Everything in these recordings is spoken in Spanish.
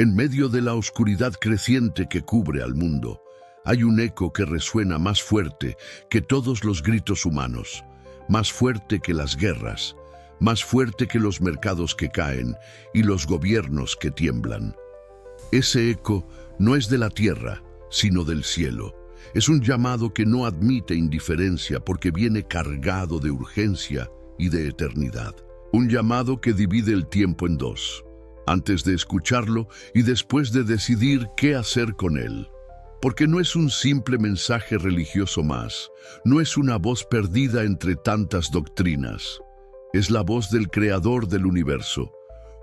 En medio de la oscuridad creciente que cubre al mundo, hay un eco que resuena más fuerte que todos los gritos humanos, más fuerte que las guerras, más fuerte que los mercados que caen y los gobiernos que tiemblan. Ese eco no es de la tierra, sino del cielo. Es un llamado que no admite indiferencia porque viene cargado de urgencia y de eternidad. Un llamado que divide el tiempo en dos, antes de escucharlo y después de decidir qué hacer con él. Porque no es un simple mensaje religioso más, no es una voz perdida entre tantas doctrinas. Es la voz del Creador del universo,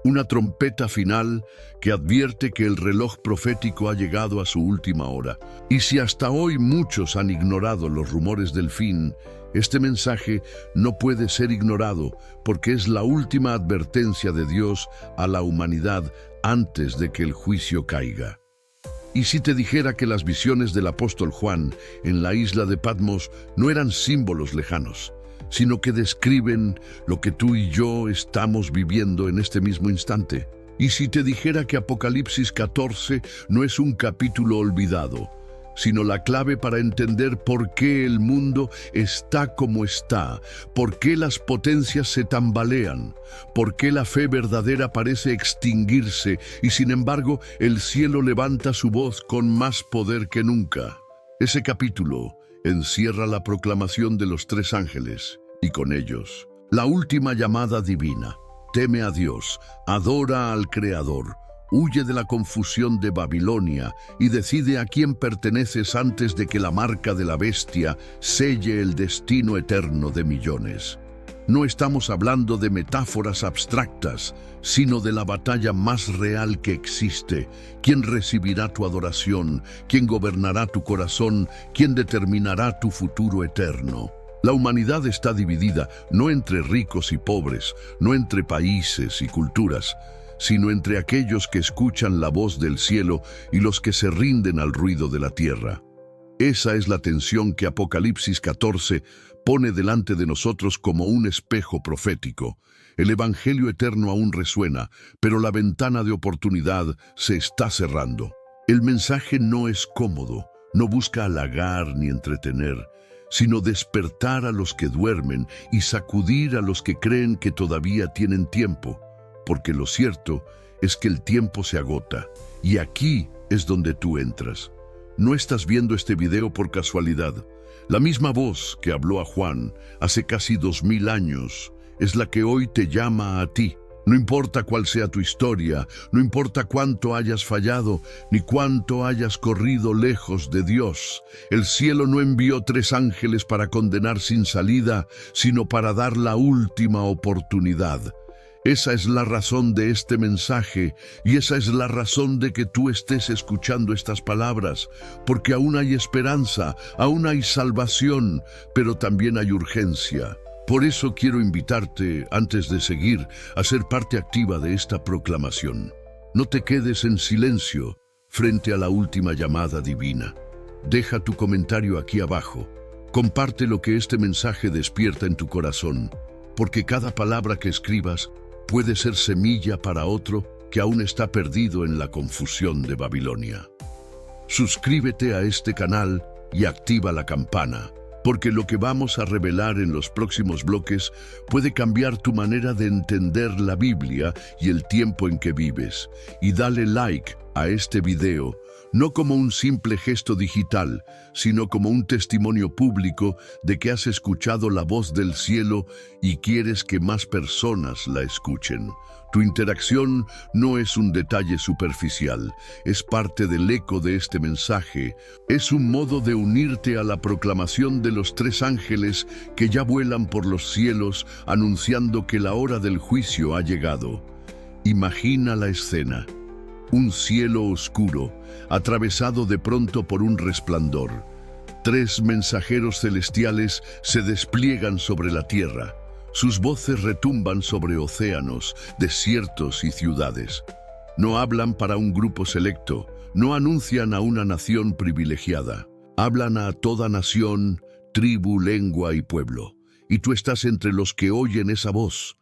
una trompeta final que advierte que el reloj profético ha llegado a su última hora. Y si hasta hoy muchos han ignorado los rumores del fin, este mensaje no puede ser ignorado porque es la última advertencia de Dios a la humanidad antes de que el juicio caiga. Y si te dijera que las visiones del apóstol Juan en la isla de Patmos no eran símbolos lejanos, sino que describen lo que tú y yo estamos viviendo en este mismo instante. Y si te dijera que Apocalipsis 14 no es un capítulo olvidado, sino la clave para entender por qué el mundo está como está, por qué las potencias se tambalean, por qué la fe verdadera parece extinguirse y sin embargo el cielo levanta su voz con más poder que nunca. Ese capítulo encierra la proclamación de los tres ángeles y con ellos la última llamada divina. Teme a Dios, adora al Creador, huye de la confusión de Babilonia y decide a quién perteneces antes de que la marca de la bestia selle el destino eterno de millones. No estamos hablando de metáforas abstractas, sino de la batalla más real que existe. ¿Quién recibirá tu adoración? ¿Quién gobernará tu corazón? ¿Quién determinará tu futuro eterno? La humanidad está dividida no entre ricos y pobres, no entre países y culturas, sino entre aquellos que escuchan la voz del cielo y los que se rinden al ruido de la tierra. Esa es la tensión que Apocalipsis 14 pone delante de nosotros como un espejo profético. El Evangelio eterno aún resuena, pero la ventana de oportunidad se está cerrando. El mensaje no es cómodo, no busca halagar ni entretener, sino despertar a los que duermen y sacudir a los que creen que todavía tienen tiempo. Porque lo cierto es que el tiempo se agota, y aquí es donde tú entras. No estás viendo este video por casualidad. La misma voz que habló a Juan hace casi 2000 años es la que hoy te llama a ti. No importa cuál sea tu historia, no importa cuánto hayas fallado, ni cuánto hayas corrido lejos de Dios. El cielo no envió 3 ángeles para condenar sin salida, sino para dar la última oportunidad. Esa es la razón de este mensaje y esa es la razón de que tú estés escuchando estas palabras, porque aún hay esperanza, aún hay salvación, pero también hay urgencia. Por eso quiero invitarte, antes de seguir, a ser parte activa de esta proclamación. No te quedes en silencio frente a la última llamada divina. Deja tu comentario aquí abajo. Comparte lo que este mensaje despierta en tu corazón, porque cada palabra que escribas puede ser semilla para otro que aún está perdido en la confusión de Babilonia. Suscríbete a este canal y activa la campana, porque lo que vamos a revelar en los próximos bloques puede cambiar tu manera de entender la Biblia y el tiempo en que vives. Y dale like a este video, no como un simple gesto digital, sino como un testimonio público de que has escuchado la voz del cielo y quieres que más personas la escuchen. Tu interacción no es un detalle superficial, es parte del eco de este mensaje. Es un modo de unirte a la proclamación de los 3 ángeles que ya vuelan por los cielos anunciando que la hora del juicio ha llegado. Imagina la escena. Un cielo oscuro, atravesado de pronto por un resplandor. 3 mensajeros celestiales se despliegan sobre la tierra. Sus voces retumban sobre océanos, desiertos y ciudades. No hablan para un grupo selecto, no anuncian a una nación privilegiada. Hablan a toda nación, tribu, lengua y pueblo. Y tú estás entre los que oyen esa voz.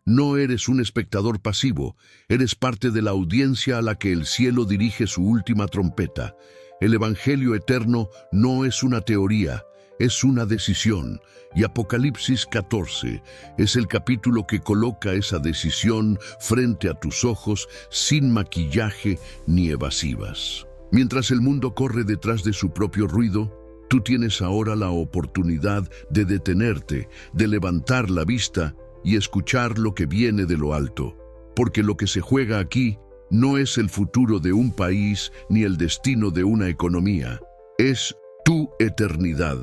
No eres un espectador pasivo, eres parte de la audiencia a la que el cielo dirige su última trompeta. El Evangelio eterno no es una teoría, es una decisión. Y Apocalipsis 14 es el capítulo que coloca esa decisión frente a tus ojos sin maquillaje ni evasivas. Mientras el mundo corre detrás de su propio ruido, tú tienes ahora la oportunidad de detenerte, de levantar la vista y escuchar lo que viene de lo alto. Porque lo que se juega aquí no es el futuro de un país ni el destino de una economía. Es tu eternidad.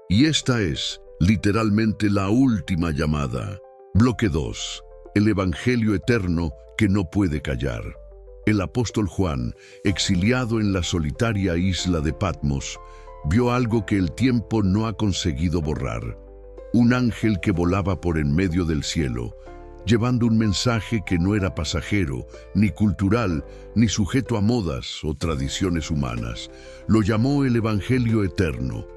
Y esta es, literalmente, la última llamada. Bloque 2. El Evangelio eterno que no puede callar. El apóstol Juan, exiliado en la solitaria isla de Patmos, vio algo que el tiempo no ha conseguido borrar. Un ángel que volaba por en medio del cielo, llevando un mensaje que no era pasajero, ni cultural, ni sujeto a modas o tradiciones humanas. Lo llamó el Evangelio eterno.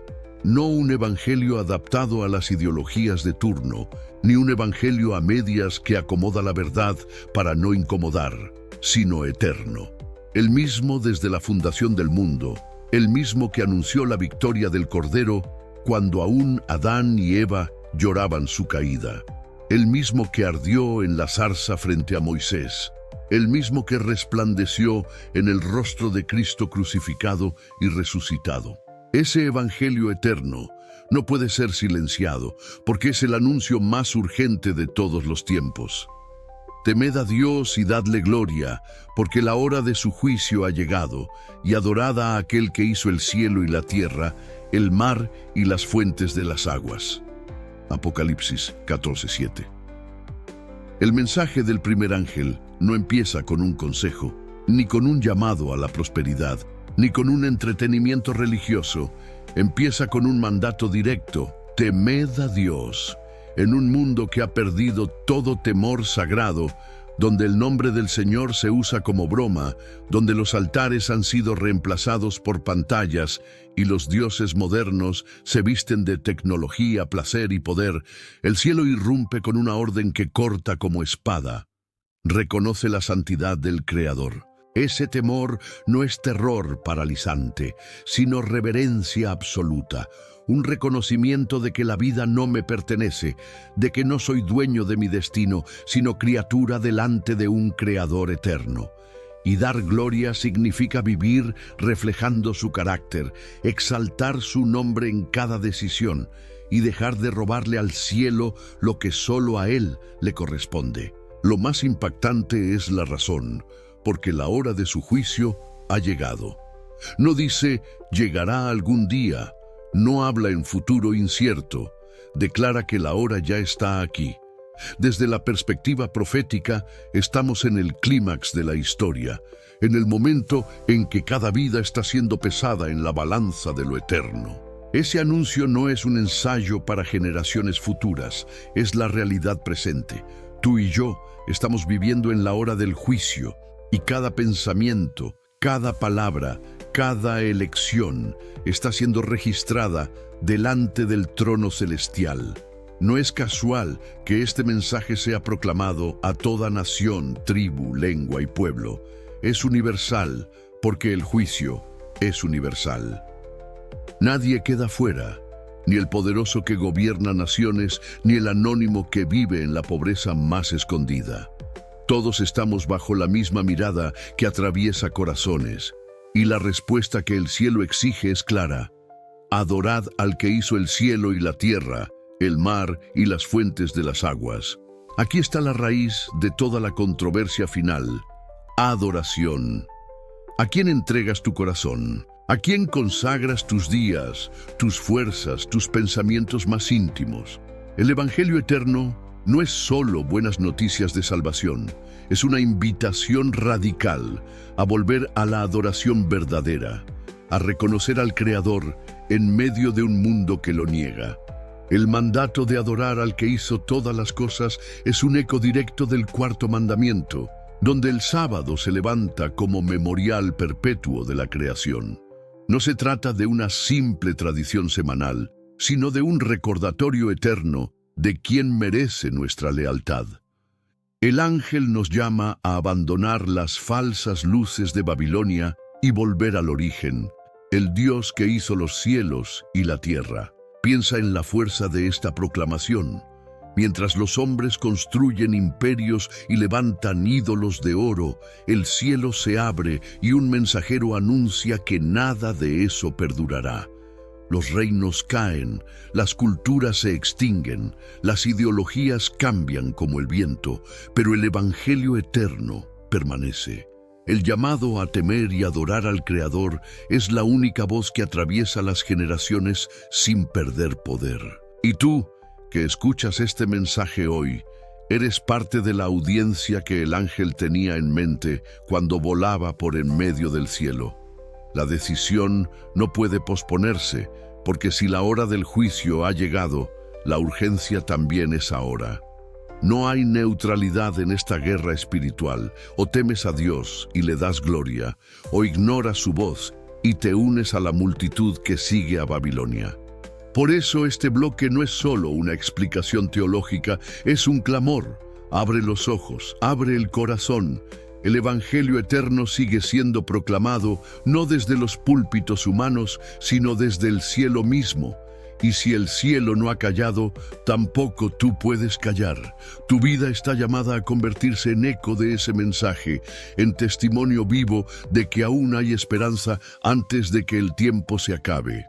No un evangelio adaptado a las ideologías de turno, ni un evangelio a medias que acomoda la verdad para no incomodar, sino eterno. El mismo desde la fundación del mundo, el mismo que anunció la victoria del Cordero cuando aún Adán y Eva lloraban su caída. El mismo que ardió en la zarza frente a Moisés. El mismo que resplandeció en el rostro de Cristo crucificado y resucitado. Ese Evangelio eterno no puede ser silenciado, porque es el anuncio más urgente de todos los tiempos. Temed a Dios y dadle gloria, porque la hora de su juicio ha llegado, y adorad a aquel que hizo el cielo y la tierra, el mar y las fuentes de las aguas. Apocalipsis 14:7. El mensaje del primer ángel no empieza con un consejo, ni con un llamado a la prosperidad, ni con un entretenimiento religioso. Empieza con un mandato directo: temed a Dios. En un mundo que ha perdido todo temor sagrado, donde el nombre del Señor se usa como broma, donde los altares han sido reemplazados por pantallas y los dioses modernos se visten de tecnología, placer y poder, el cielo irrumpe con una orden que corta como espada. Reconoce la santidad del Creador. Ese temor no es terror paralizante, sino reverencia absoluta, un reconocimiento de que la vida no me pertenece, de que no soy dueño de mi destino, sino criatura delante de un Creador eterno. Y dar gloria significa vivir reflejando su carácter, exaltar su nombre en cada decisión y dejar de robarle al cielo lo que solo a Él le corresponde. Lo más impactante es la razón, porque la hora de su juicio ha llegado. No dice, llegará algún día, no habla en futuro incierto, declara que la hora ya está aquí. Desde la perspectiva profética, estamos en el clímax de la historia, en el momento en que cada vida está siendo pesada en la balanza de lo eterno. Ese anuncio no es un ensayo para generaciones futuras, es la realidad presente. Tú y yo estamos viviendo en la hora del juicio, y cada pensamiento, cada palabra, cada elección está siendo registrada delante del trono celestial. No es casual que este mensaje sea proclamado a toda nación, tribu, lengua y pueblo. Es universal, porque el juicio es universal. Nadie queda fuera, ni el poderoso que gobierna naciones, ni el anónimo que vive en la pobreza más escondida. Todos estamos bajo la misma mirada que atraviesa corazones, y la respuesta que el cielo exige es clara: adorad al que hizo el cielo y la tierra, el mar y las fuentes de las aguas. Aquí está la raíz de toda la controversia final: adoración. ¿A quién entregas tu corazón? ¿A quién consagras tus días, tus fuerzas, tus pensamientos más íntimos? El Evangelio eterno no es solo buenas noticias de salvación, es una invitación radical a volver a la adoración verdadera, a reconocer al Creador en medio de un mundo que lo niega. El mandato de adorar al que hizo todas las cosas es un eco directo del cuarto mandamiento, donde el sábado se levanta como memorial perpetuo de la creación. No se trata de una simple tradición semanal, sino de un recordatorio eterno de quién merece nuestra lealtad. El ángel nos llama a abandonar las falsas luces de Babilonia y volver al origen, el Dios que hizo los cielos y la tierra. Piensa en la fuerza de esta proclamación. Mientras los hombres construyen imperios y levantan ídolos de oro, el cielo se abre y un mensajero anuncia que nada de eso perdurará. Los reinos caen, las culturas se extinguen, las ideologías cambian como el viento, pero el Evangelio eterno permanece. El llamado a temer y adorar al Creador es la única voz que atraviesa las generaciones sin perder poder. Y tú, que escuchas este mensaje hoy, eres parte de la audiencia que el ángel tenía en mente cuando volaba por en medio del cielo. La decisión no puede posponerse, porque si la hora del juicio ha llegado, la urgencia también es ahora. No hay neutralidad en esta guerra espiritual. O temes a Dios y le das gloria, o ignoras su voz y te unes a la multitud que sigue a Babilonia. Por eso este bloque no es solo una explicación teológica, es un clamor. Abre los ojos, abre el corazón. El Evangelio eterno sigue siendo proclamado no desde los púlpitos humanos, sino desde el cielo mismo. Y si el cielo no ha callado, tampoco tú puedes callar. Tu vida está llamada a convertirse en eco de ese mensaje, en testimonio vivo de que aún hay esperanza antes de que el tiempo se acabe.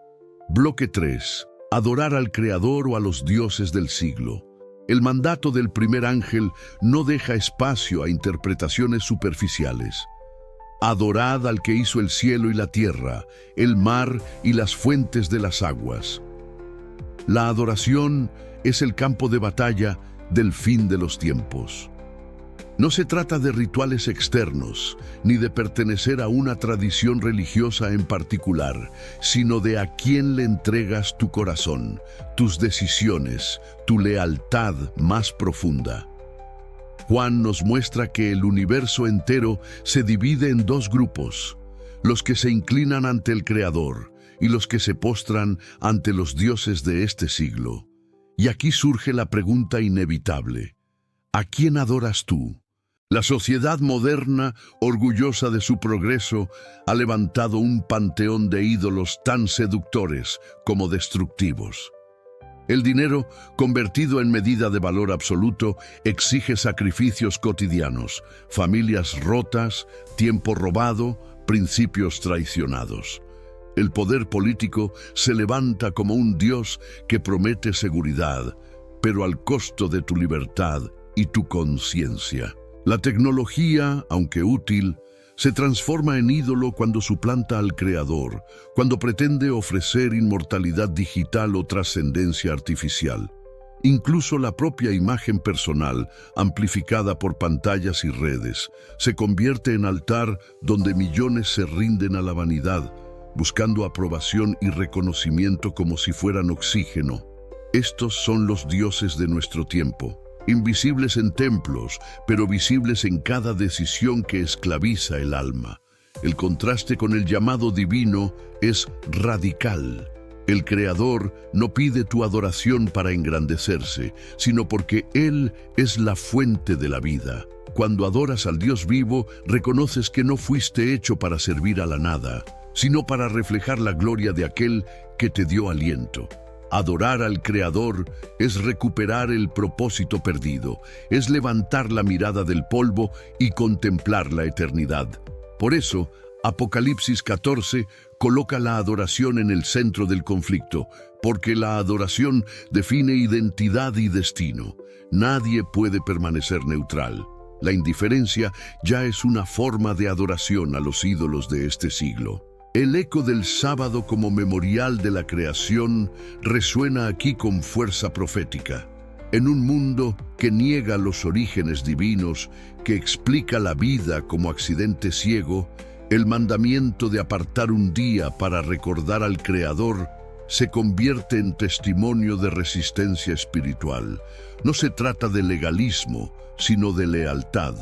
Bloque 3. Adorar al Creador o a los dioses del siglo. El mandato del primer ángel no deja espacio a interpretaciones superficiales. Adorad al que hizo el cielo y la tierra, el mar y las fuentes de las aguas. La adoración es el campo de batalla del fin de los tiempos. No se trata de rituales externos, ni de pertenecer a una tradición religiosa en particular, sino de a quién le entregas tu corazón, tus decisiones, tu lealtad más profunda. Juan nos muestra que el universo entero se divide en dos grupos: los que se inclinan ante el Creador y los que se postran ante los dioses de este siglo. Y aquí surge la pregunta inevitable: ¿a quién adoras tú? La sociedad moderna, orgullosa de su progreso, ha levantado un panteón de ídolos tan seductores como destructivos. El dinero, convertido en medida de valor absoluto, exige sacrificios cotidianos, familias rotas, tiempo robado, principios traicionados. El poder político se levanta como un dios que promete seguridad, pero al costo de tu libertad y tu conciencia. La tecnología, aunque útil, se transforma en ídolo cuando suplanta al Creador, cuando pretende ofrecer inmortalidad digital o trascendencia artificial. Incluso la propia imagen personal, amplificada por pantallas y redes, se convierte en altar donde millones se rinden a la vanidad, buscando aprobación y reconocimiento como si fueran oxígeno. Estos son los dioses de nuestro tiempo. Invisibles en templos, pero visibles en cada decisión que esclaviza el alma. El contraste con el llamado divino es radical. El Creador no pide tu adoración para engrandecerse, sino porque Él es la fuente de la vida. Cuando adoras al Dios vivo, reconoces que no fuiste hecho para servir a la nada, sino para reflejar la gloria de aquel que te dio aliento. Adorar al Creador es recuperar el propósito perdido, es levantar la mirada del polvo y contemplar la eternidad. Por eso, Apocalipsis 14 coloca la adoración en el centro del conflicto, porque la adoración define identidad y destino. Nadie puede permanecer neutral. La indiferencia ya es una forma de adoración a los ídolos de este siglo. El eco del sábado como memorial de la creación resuena aquí con fuerza profética. En un mundo que niega los orígenes divinos, que explica la vida como accidente ciego, el mandamiento de apartar un día para recordar al Creador se convierte en testimonio de resistencia espiritual. No se trata de legalismo, sino de lealtad.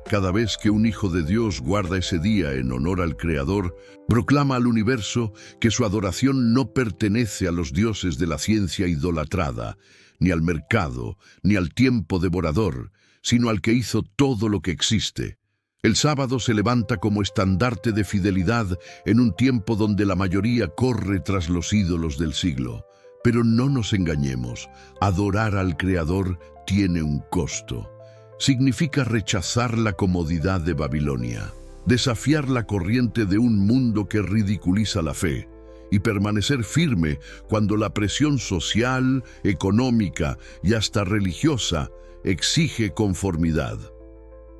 Cada vez que un hijo de Dios guarda ese día en honor al Creador, proclama al universo que su adoración no pertenece a los dioses de la ciencia idolatrada, ni al mercado, ni al tiempo devorador, sino al que hizo todo lo que existe. El sábado se levanta como estandarte de fidelidad en un tiempo donde la mayoría corre tras los ídolos del siglo. Pero no nos engañemos, adorar al Creador tiene un costo. Significa rechazar la comodidad de Babilonia, desafiar la corriente de un mundo que ridiculiza la fe y permanecer firme cuando la presión social, económica y hasta religiosa exige conformidad.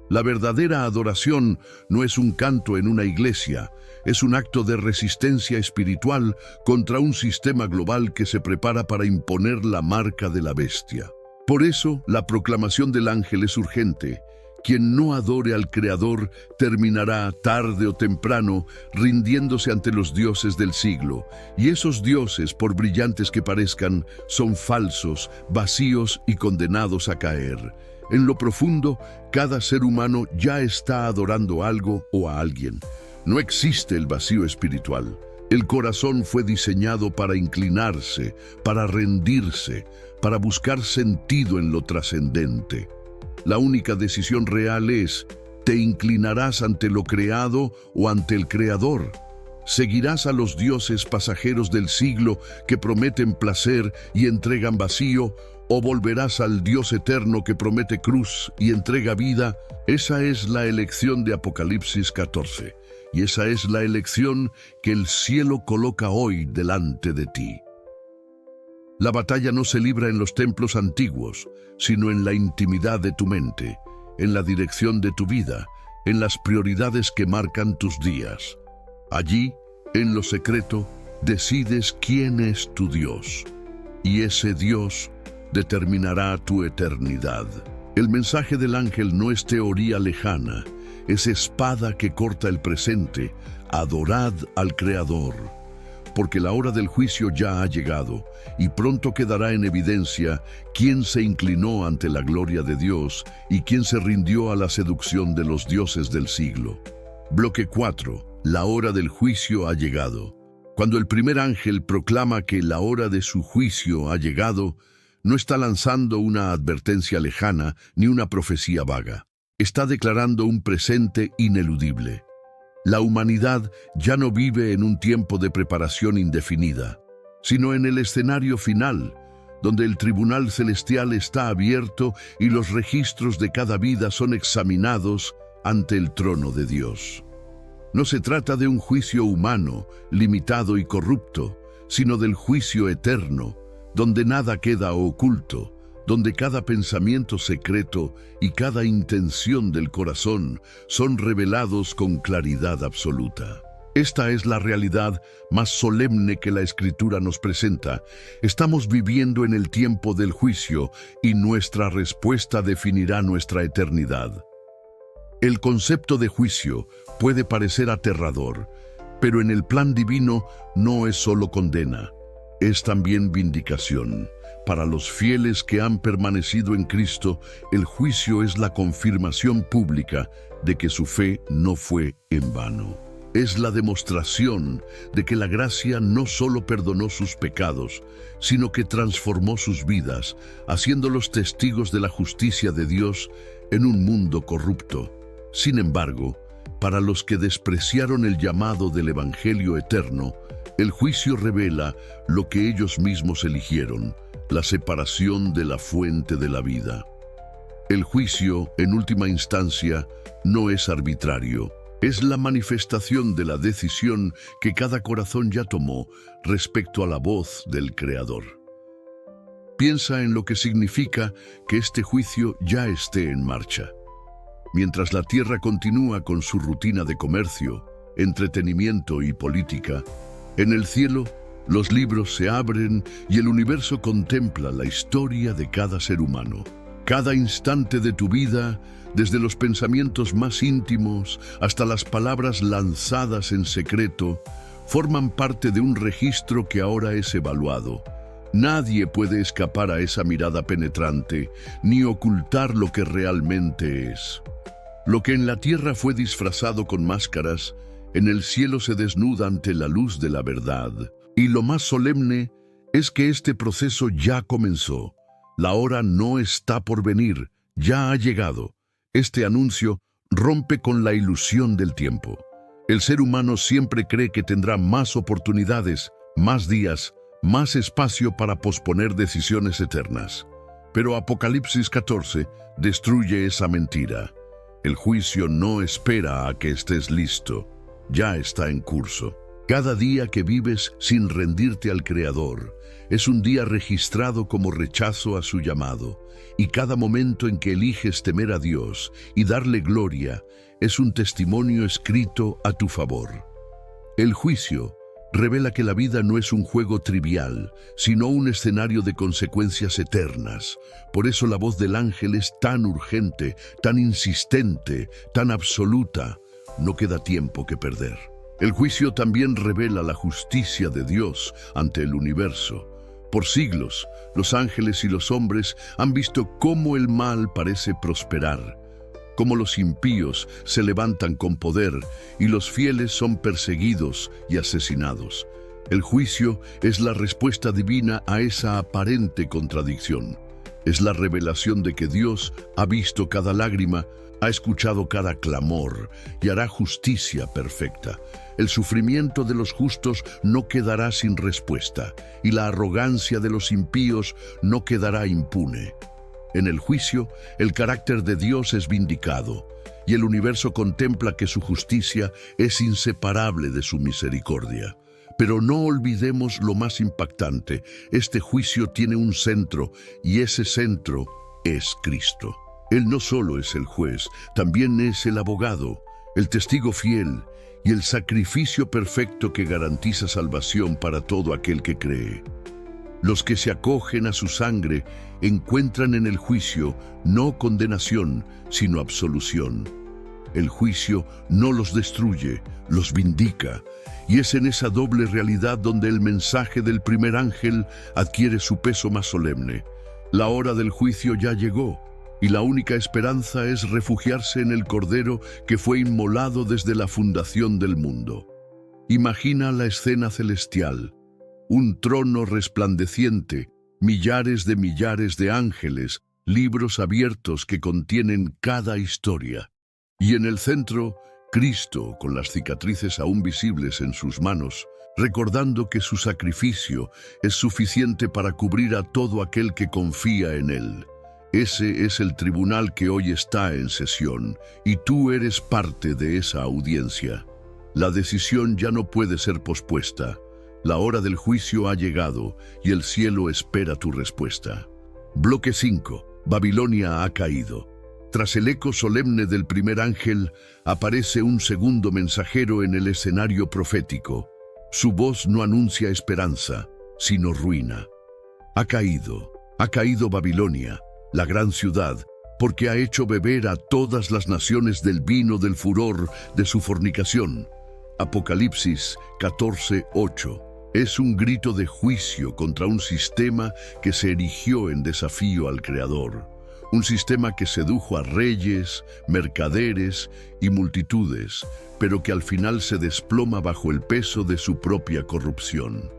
La verdadera adoración no es un canto en una iglesia, es un acto de resistencia espiritual contra un sistema global que se prepara para imponer la marca de la bestia. Por eso, la proclamación del ángel es urgente. Quien no adore al Creador terminará tarde o temprano rindiéndose ante los dioses del siglo. Y esos dioses, por brillantes que parezcan, son falsos, vacíos y condenados a caer. En lo profundo, cada ser humano ya está adorando algo o a alguien. No existe el vacío espiritual. El corazón fue diseñado para inclinarse, para rendirse, para buscar sentido en lo trascendente. La única decisión real es, ¿te inclinarás ante lo creado o ante el Creador? ¿Seguirás a los dioses pasajeros del siglo que prometen placer y entregan vacío? ¿O volverás al Dios eterno que promete cruz y entrega vida? Esa es la elección de Apocalipsis 14. Y esa es la elección que el cielo coloca hoy delante de ti. La batalla no se libra en los templos antiguos, sino en la intimidad de tu mente, en la dirección de tu vida, en las prioridades que marcan tus días. Allí, en lo secreto, decides quién es tu Dios. Y ese Dios determinará tu eternidad. El mensaje del ángel no es teoría lejana, es espada que corta el presente. Adorad al Creador, porque la hora del juicio ya ha llegado, y pronto quedará en evidencia quién se inclinó ante la gloria de Dios y quién se rindió a la seducción de los dioses del siglo. Bloque 4. La hora del juicio ha llegado. Cuando el primer ángel proclama que la hora de su juicio ha llegado, no está lanzando una advertencia lejana ni una profecía vaga. Está declarando un presente ineludible. La humanidad ya no vive en un tiempo de preparación indefinida, sino en el escenario final, donde el tribunal celestial está abierto y los registros de cada vida son examinados ante el trono de Dios. No se trata de un juicio humano, limitado y corrupto, sino del juicio eterno, donde nada queda oculto, donde cada pensamiento secreto y cada intención del corazón son revelados con claridad absoluta. Esta es la realidad más solemne que la Escritura nos presenta. Estamos viviendo en el tiempo del juicio y nuestra respuesta definirá nuestra eternidad. El concepto de juicio puede parecer aterrador, pero en el plan divino no es solo condena, es también vindicación. Para los fieles que han permanecido en Cristo, el juicio es la confirmación pública de que su fe no fue en vano. Es la demostración de que la gracia no solo perdonó sus pecados, sino que transformó sus vidas, haciéndolos testigos de la justicia de Dios en un mundo corrupto. Sin embargo, para los que despreciaron el llamado del Evangelio eterno, el juicio revela lo que ellos mismos eligieron: la separación de la fuente de la vida. El juicio, en última instancia, no es arbitrario. Es la manifestación de la decisión que cada corazón ya tomó respecto a la voz del Creador. Piensa en lo que significa que este juicio ya esté en marcha. Mientras la tierra continúa con su rutina de comercio, entretenimiento y política, en el cielo los libros se abren y el universo contempla la historia de cada ser humano. Cada instante de tu vida, desde los pensamientos más íntimos hasta las palabras lanzadas en secreto, forman parte de un registro que ahora es evaluado. Nadie puede escapar a esa mirada penetrante, ni ocultar lo que realmente es. Lo que en la tierra fue disfrazado con máscaras, en el cielo se desnuda ante la luz de la verdad. Y lo más solemne es que este proceso ya comenzó. La hora no está por venir, Ya ha llegado. Este anuncio rompe con la ilusión del tiempo. El ser humano siempre cree que tendrá más oportunidades, más días, más espacio para posponer decisiones eternas. Pero Apocalipsis 14 destruye esa mentira. El juicio no espera a que estés listo, ya está en curso. Cada día que vives sin rendirte al Creador es un día registrado como rechazo a su llamado, y cada momento en que eliges temer a Dios y darle gloria es un testimonio escrito a tu favor. El juicio revela que la vida no es un juego trivial, sino un escenario de consecuencias eternas. Por eso la voz del ángel es tan urgente, tan insistente, tan absoluta. No queda tiempo que perder. El juicio también revela la justicia de Dios ante el universo. Por siglos, los ángeles y los hombres han visto cómo el mal parece prosperar, cómo los impíos se levantan con poder y los fieles son perseguidos y asesinados. El juicio es la respuesta divina a esa aparente contradicción. Es la revelación de que Dios ha visto cada lágrima, ha escuchado cada clamor y hará justicia perfecta. El sufrimiento de los justos no quedará sin respuesta, y la arrogancia de los impíos no quedará impune. En el juicio, el carácter de Dios es vindicado, y el universo contempla que su justicia es inseparable de su misericordia. Pero no olvidemos lo más impactante: este juicio tiene un centro, y ese centro es Cristo. Él no solo es el juez, también es el abogado, el testigo fiel y el sacrificio perfecto que garantiza salvación para todo aquel que cree. Los que se acogen a su sangre encuentran en el juicio no condenación, sino absolución. El juicio no los destruye, los vindica, y es en esa doble realidad donde el mensaje del primer ángel adquiere su peso más solemne. La hora del juicio ya llegó, y la única esperanza es refugiarse en el Cordero que fue inmolado desde la fundación del mundo. Imagina la escena celestial: un trono resplandeciente, millares de ángeles, libros abiertos que contienen cada historia. Y en el centro, Cristo, con las cicatrices aún visibles en sus manos, recordando que su sacrificio es suficiente para cubrir a todo aquel que confía en él. Ese es el tribunal que hoy está en sesión, y tú eres parte de esa audiencia. La decisión ya no puede ser pospuesta. La hora del juicio ha llegado, y el cielo espera tu respuesta. Bloque 5. Babilonia ha caído. Tras el eco solemne del primer ángel, aparece un segundo mensajero en el escenario profético. Su voz no anuncia esperanza, sino ruina. Ha caído Babilonia, la gran ciudad, porque ha hecho beber a todas las naciones del vino del furor de su fornicación. Apocalipsis 14:8. Es un grito de juicio contra un sistema que se erigió en desafío al Creador. Un sistema que sedujo a reyes, mercaderes y multitudes, pero que al final se desploma bajo el peso de su propia corrupción.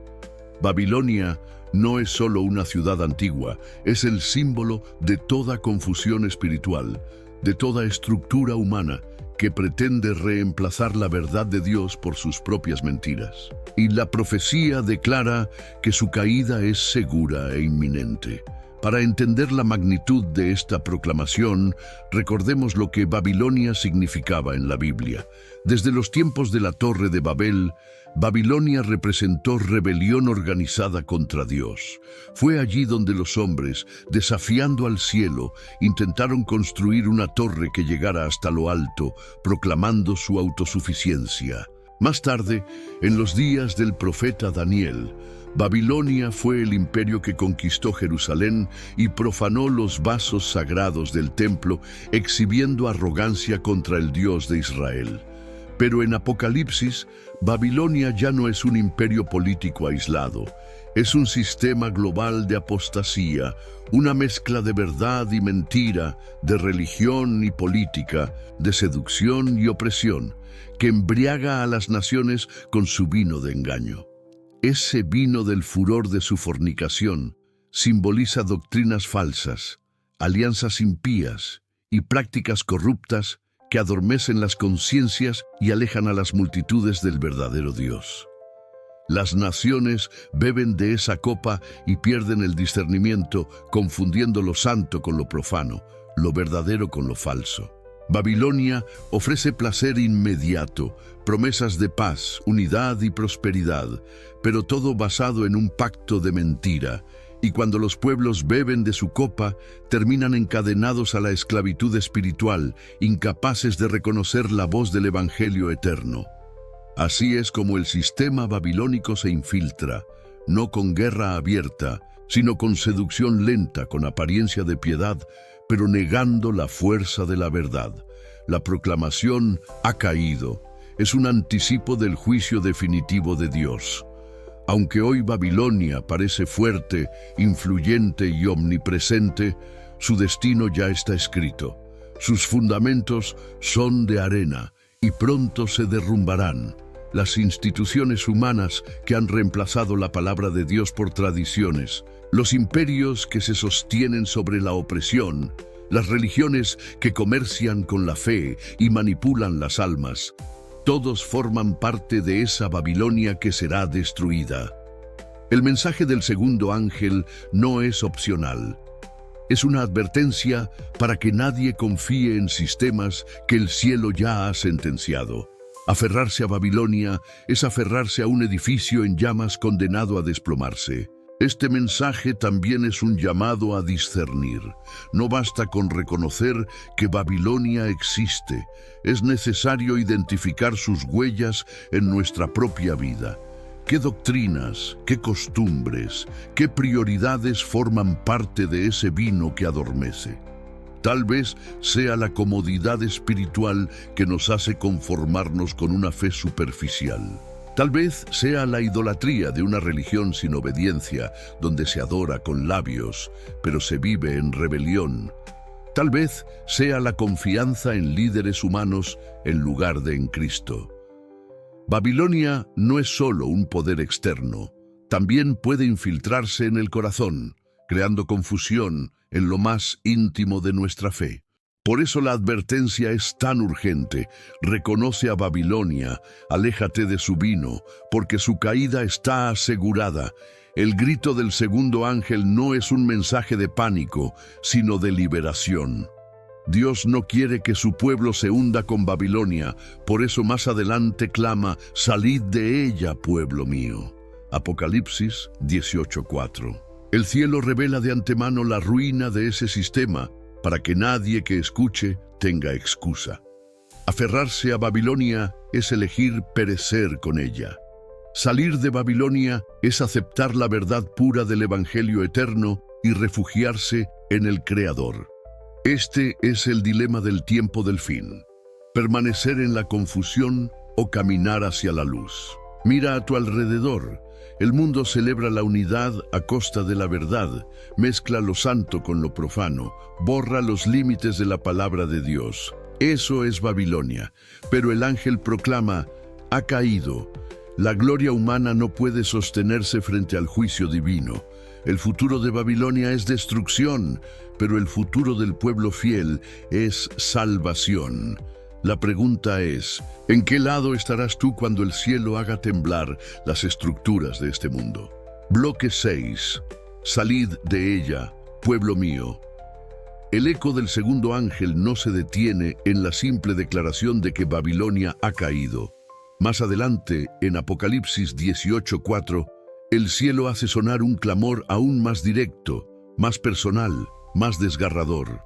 Babilonia no es solo una ciudad antigua, es el símbolo de toda confusión espiritual, de toda estructura humana que pretende reemplazar la verdad de Dios por sus propias mentiras. Y la profecía declara que su caída es segura e inminente. Para entender la magnitud de esta proclamación, recordemos lo que Babilonia significaba en la Biblia. Desde los tiempos de la Torre de Babel, Babilonia representó rebelión organizada contra Dios. Fue allí donde los hombres, desafiando al cielo, intentaron construir una torre que llegara hasta lo alto, proclamando su autosuficiencia. Más tarde, en los días del profeta Daniel, Babilonia fue el imperio que conquistó Jerusalén y profanó los vasos sagrados del templo, exhibiendo arrogancia contra el Dios de Israel. Pero en Apocalipsis, Babilonia ya no es un imperio político aislado. Es un sistema global de apostasía, una mezcla de verdad y mentira, de religión y política, de seducción y opresión, que embriaga a las naciones con su vino de engaño. Ese vino del furor de su fornicación simboliza doctrinas falsas, alianzas impías y prácticas corruptas que adormecen las conciencias y alejan a las multitudes del verdadero Dios. Las naciones beben de esa copa y pierden el discernimiento, confundiendo lo santo con lo profano, lo verdadero con lo falso. Babilonia ofrece placer inmediato, promesas de paz, unidad y prosperidad, pero todo basado en un pacto de mentira. Y cuando los pueblos beben de su copa, terminan encadenados a la esclavitud espiritual, incapaces de reconocer la voz del Evangelio eterno. Así es como el sistema babilónico se infiltra, no con guerra abierta, sino con seducción lenta, con apariencia de piedad, pero negando la fuerza de la verdad. La proclamación ha caído. Es un anticipo del juicio definitivo de Dios. Aunque hoy Babilonia parece fuerte, influyente y omnipresente, su destino ya está escrito. Sus fundamentos son de arena y pronto se derrumbarán. Las instituciones humanas que han reemplazado la palabra de Dios por tradiciones, los imperios que se sostienen sobre la opresión, las religiones que comercian con la fe y manipulan las almas, todos forman parte de esa Babilonia que será destruida. El mensaje del segundo ángel no es opcional. Es una advertencia para que nadie confíe en sistemas que el cielo ya ha sentenciado. Aferrarse a Babilonia es aferrarse a un edificio en llamas condenado a desplomarse. Este mensaje también es un llamado a discernir. No basta con reconocer que Babilonia existe. Es necesario identificar sus huellas en nuestra propia vida. ¿Qué doctrinas, qué costumbres, qué prioridades forman parte de ese vino que adormece? Tal vez sea la comodidad espiritual que nos hace conformarnos con una fe superficial. Tal vez sea la idolatría de una religión sin obediencia, donde se adora con labios, pero se vive en rebelión. Tal vez sea la confianza en líderes humanos en lugar de en Cristo. Babilonia no es solo un poder externo, también puede infiltrarse en el corazón, creando confusión en lo más íntimo de nuestra fe. Por eso la advertencia es tan urgente. Reconoce a Babilonia, aléjate de su vino, porque su caída está asegurada. El grito del segundo ángel no es un mensaje de pánico, sino de liberación. Dios no quiere que su pueblo se hunda con Babilonia, por eso más adelante clama, salid de ella, pueblo mío. Apocalipsis 18:4. El cielo revela de antemano la ruina de ese sistema, para que nadie que escuche tenga excusa. Aferrarse a Babilonia es elegir perecer con ella. Salir de Babilonia es aceptar la verdad pura del Evangelio eterno y refugiarse en el Creador. Este es el dilema del tiempo del fin: permanecer en la confusión o caminar hacia la luz. Mira a tu alrededor. El mundo celebra la unidad a costa de la verdad, mezcla lo santo con lo profano, borra los límites de la palabra de Dios. Eso es Babilonia. Pero el ángel proclama, ha caído. La gloria humana no puede sostenerse frente al juicio divino. El futuro de Babilonia es destrucción, pero el futuro del pueblo fiel es salvación. La pregunta es, ¿en qué lado estarás tú cuando el cielo haga temblar las estructuras de este mundo? Bloque 6. Salid de ella, pueblo mío. El eco del segundo ángel no se detiene en la simple declaración de que Babilonia ha caído. Más adelante, en Apocalipsis 18:4, el cielo hace sonar un clamor aún más directo, más personal, más desgarrador.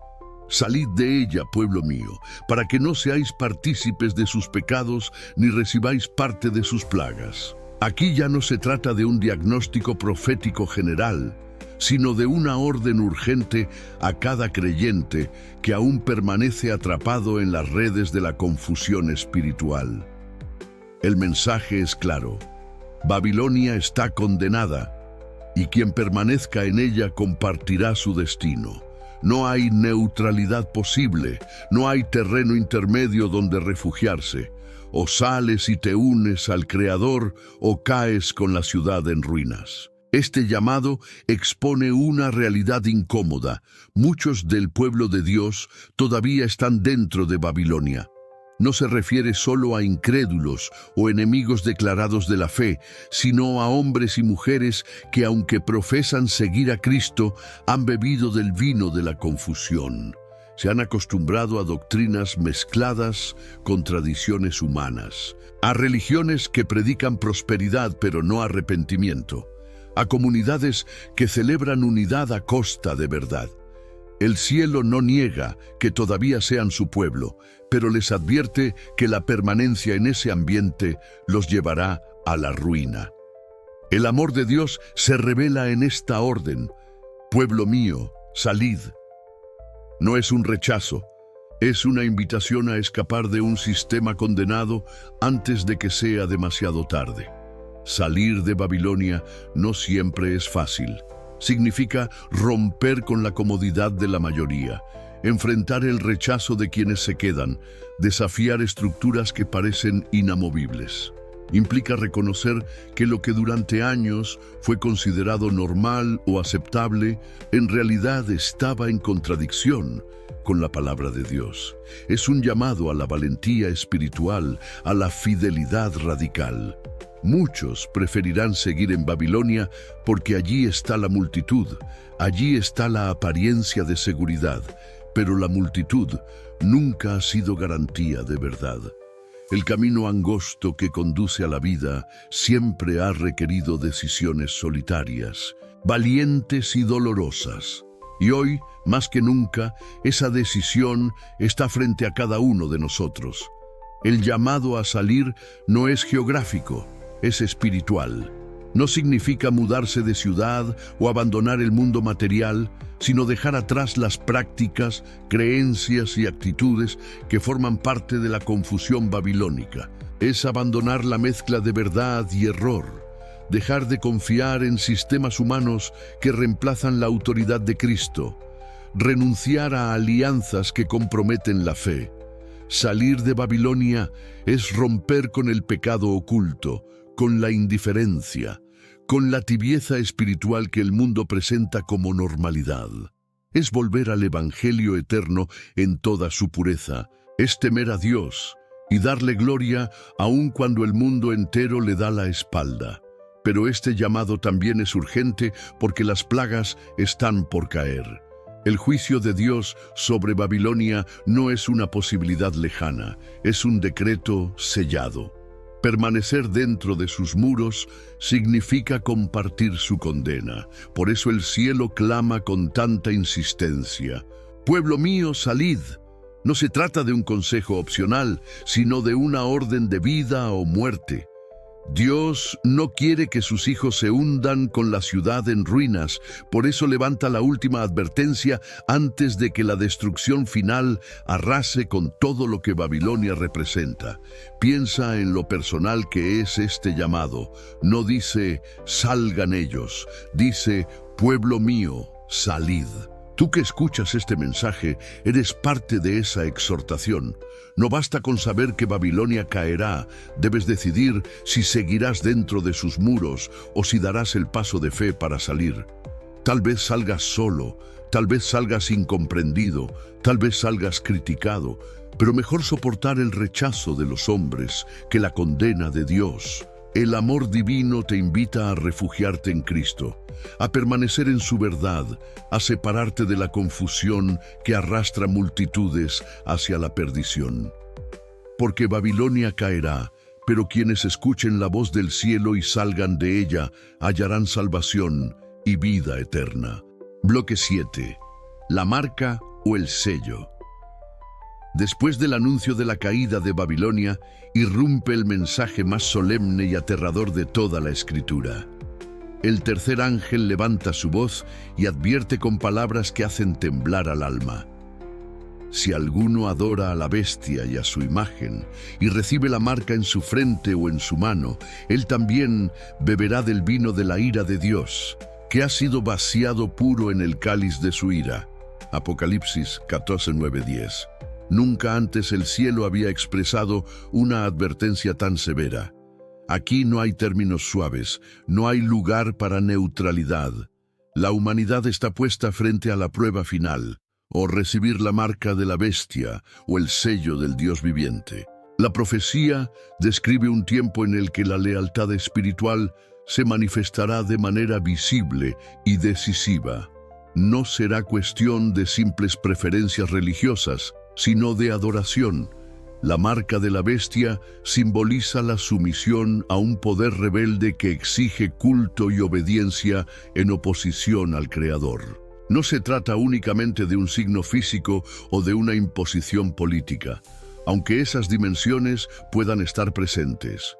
Salid de ella, pueblo mío, para que no seáis partícipes de sus pecados ni recibáis parte de sus plagas. Aquí ya no se trata de un diagnóstico profético general, sino de una orden urgente a cada creyente que aún permanece atrapado en las redes de la confusión espiritual. El mensaje es claro: Babilonia está condenada, y quien permanezca en ella compartirá su destino. No hay neutralidad posible, no hay terreno intermedio donde refugiarse. O sales y te unes al Creador, o caes con la ciudad en ruinas. Este llamado expone una realidad incómoda. Muchos del pueblo de Dios todavía están dentro de Babilonia. No se refiere solo a incrédulos o enemigos declarados de la fe, sino a hombres y mujeres que, aunque profesan seguir a Cristo, han bebido del vino de la confusión. Se han acostumbrado a doctrinas mezcladas con tradiciones humanas, a religiones que predican prosperidad pero no arrepentimiento, a comunidades que celebran unidad a costa de verdad. El cielo no niega que todavía sean su pueblo, pero les advierte que la permanencia en ese ambiente los llevará a la ruina. El amor de Dios se revela en esta orden: pueblo mío, salid. No es un rechazo, es una invitación a escapar de un sistema condenado antes de que sea demasiado tarde. Salir de Babilonia no siempre es fácil. Significa romper con la comodidad de la mayoría, enfrentar el rechazo de quienes se quedan, desafiar estructuras que parecen inamovibles. Implica reconocer que lo que durante años fue considerado normal o aceptable, en realidad estaba en contradicción con la palabra de Dios. Es un llamado a la valentía espiritual, a la fidelidad radical. Muchos preferirán seguir en Babilonia porque allí está la multitud, allí está la apariencia de seguridad, pero la multitud nunca ha sido garantía de verdad. El camino angosto que conduce a la vida siempre ha requerido decisiones solitarias, valientes y dolorosas. Y hoy, más que nunca, esa decisión está frente a cada uno de nosotros. El llamado a salir no es geográfico, es espiritual. No significa mudarse de ciudad o abandonar el mundo material, sino dejar atrás las prácticas, creencias y actitudes que forman parte de la confusión babilónica. Es abandonar la mezcla de verdad y error, dejar de confiar en sistemas humanos que reemplazan la autoridad de Cristo, renunciar a alianzas que comprometen la fe. Salir de Babilonia es romper con el pecado oculto, con la indiferencia, con la tibieza espiritual que el mundo presenta como normalidad. Es volver al Evangelio eterno en toda su pureza, es temer a Dios y darle gloria aun cuando el mundo entero le da la espalda. Pero este llamado también es urgente porque las plagas están por caer. El juicio de Dios sobre Babilonia no es una posibilidad lejana, es un decreto sellado. Permanecer dentro de sus muros significa compartir su condena. Por eso el cielo clama con tanta insistencia: pueblo mío, salid. No se trata de un consejo opcional, sino de una orden de vida o muerte. Dios no quiere que sus hijos se hundan con la ciudad en ruinas, por eso levanta la última advertencia antes de que la destrucción final arrase con todo lo que Babilonia representa. Piensa en lo personal que es este llamado. No dice, salgan ellos, dice, pueblo mío, salid. Tú que escuchas este mensaje, eres parte de esa exhortación. No basta con saber que Babilonia caerá, debes decidir si seguirás dentro de sus muros o si darás el paso de fe para salir. Tal vez salgas solo, tal vez salgas incomprendido, tal vez salgas criticado, pero mejor soportar el rechazo de los hombres que la condena de Dios. El amor divino te invita a refugiarte en Cristo, a permanecer en su verdad, a separarte de la confusión que arrastra multitudes hacia la perdición. Porque Babilonia caerá, pero quienes escuchen la voz del cielo y salgan de ella hallarán salvación y vida eterna. Bloque 7. La marca o el sello. Después del anuncio de la caída de Babilonia, irrumpe el mensaje más solemne y aterrador de toda la Escritura. El tercer ángel levanta su voz y advierte con palabras que hacen temblar al alma. Si alguno adora a la bestia y a su imagen, y recibe la marca en su frente o en su mano, él también beberá del vino de la ira de Dios, que ha sido vaciado puro en el cáliz de su ira. Apocalipsis 14:9-10. Nunca antes el cielo había expresado una advertencia tan severa. Aquí no hay términos suaves, no hay lugar para neutralidad. La humanidad está puesta frente a la prueba final, o recibir la marca de la bestia o el sello del Dios viviente. La profecía describe un tiempo en el que la lealtad espiritual se manifestará de manera visible y decisiva. No será cuestión de simples preferencias religiosas, sino de adoración. La marca de la bestia simboliza la sumisión a un poder rebelde que exige culto y obediencia en oposición al Creador. No se trata únicamente de un signo físico o de una imposición política, aunque esas dimensiones puedan estar presentes.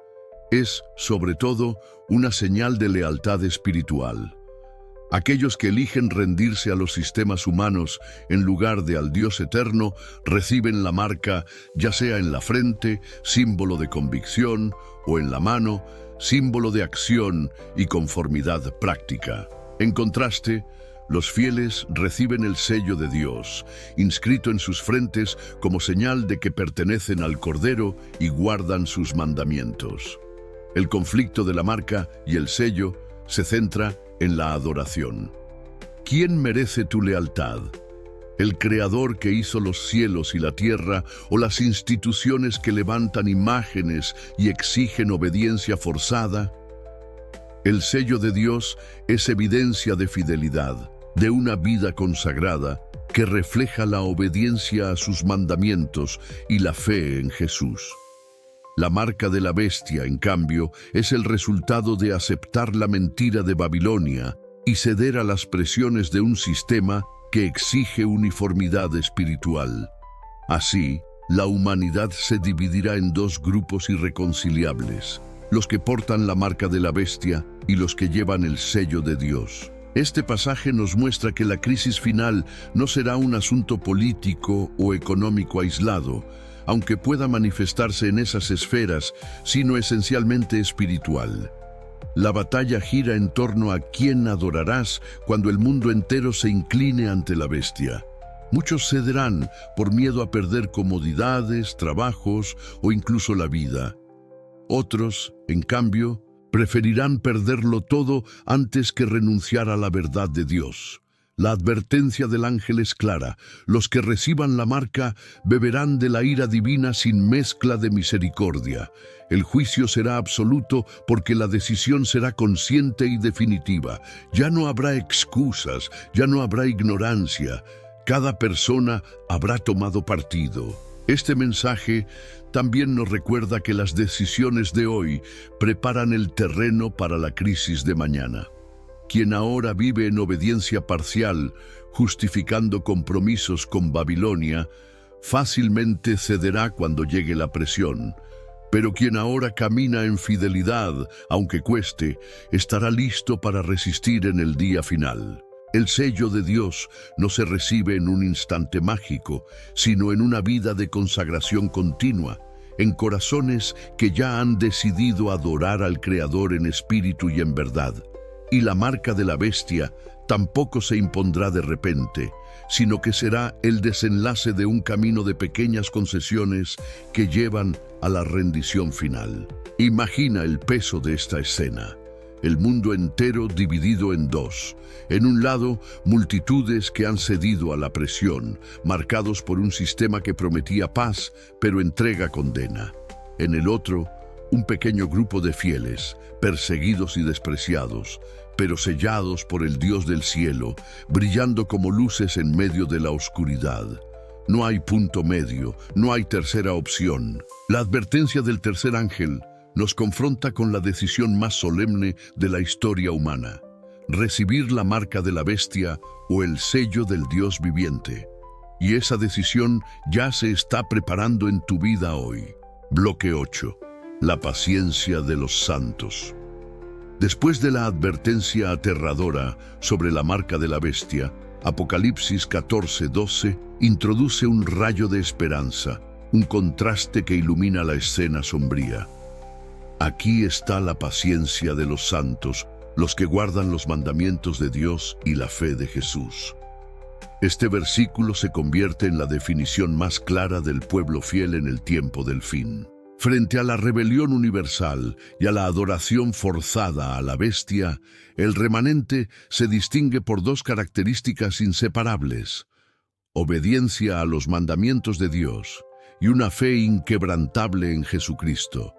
Es, sobre todo, una señal de lealtad espiritual. Aquellos que eligen rendirse a los sistemas humanos en lugar de al Dios eterno reciben la marca, ya sea en la frente, símbolo de convicción, o en la mano, símbolo de acción y conformidad práctica. En contraste, los fieles reciben el sello de Dios, inscrito en sus frentes como señal de que pertenecen al Cordero y guardan sus mandamientos. El conflicto de la marca y el sello se centra en la adoración. ¿Quién merece tu lealtad? ¿El Creador que hizo los cielos y la tierra o las instituciones que levantan imágenes y exigen obediencia forzada? El sello de Dios es evidencia de fidelidad, de una vida consagrada que refleja la obediencia a sus mandamientos y la fe en Jesús. La marca de la bestia, en cambio, es el resultado de aceptar la mentira de Babilonia y ceder a las presiones de un sistema que exige uniformidad espiritual. Así, la humanidad se dividirá en dos grupos irreconciliables: los que portan la marca de la bestia y los que llevan el sello de Dios. Este pasaje nos muestra que la crisis final no será un asunto político o económico aislado, aunque pueda manifestarse en esas esferas, sino esencialmente espiritual. La batalla gira en torno a quién adorarás cuando el mundo entero se incline ante la bestia. Muchos cederán por miedo a perder comodidades, trabajos o incluso la vida. Otros, en cambio, preferirán perderlo todo antes que renunciar a la verdad de Dios. La advertencia del ángel es clara: los que reciban la marca beberán de la ira divina sin mezcla de misericordia. El juicio será absoluto porque la decisión será consciente y definitiva. Ya no habrá excusas, ya no habrá ignorancia. Cada persona habrá tomado partido. Este mensaje también nos recuerda que las decisiones de hoy preparan el terreno para la crisis de mañana. Quien ahora vive en obediencia parcial, justificando compromisos con Babilonia, fácilmente cederá cuando llegue la presión. Pero quien ahora camina en fidelidad, aunque cueste, estará listo para resistir en el día final. El sello de Dios no se recibe en un instante mágico, sino en una vida de consagración continua, en corazones que ya han decidido adorar al Creador en espíritu y en verdad. Y la marca de la bestia tampoco se impondrá de repente, sino que será el desenlace de un camino de pequeñas concesiones que llevan a la rendición final. Imagina el peso de esta escena: el mundo entero dividido en dos. En un lado, multitudes que han cedido a la presión, marcados por un sistema que prometía paz, pero entrega condena. En el otro, un pequeño grupo de fieles, perseguidos y despreciados, pero sellados por el Dios del cielo, brillando como luces en medio de la oscuridad. No hay punto medio, no hay tercera opción. La advertencia del tercer ángel nos confronta con la decisión más solemne de la historia humana: recibir la marca de la bestia o el sello del Dios viviente. Y esa decisión ya se está preparando en tu vida hoy. Bloque 8. La paciencia de los santos. Después de la advertencia aterradora sobre la marca de la bestia, Apocalipsis 14:12 introduce un rayo de esperanza, un contraste que ilumina la escena sombría. Aquí está la paciencia de los santos, los que guardan los mandamientos de Dios y la fe de Jesús. Este versículo se convierte en la definición más clara del pueblo fiel en el tiempo del fin. Frente a la rebelión universal y a la adoración forzada a la bestia, el remanente se distingue por dos características inseparables: obediencia a los mandamientos de Dios y una fe inquebrantable en Jesucristo.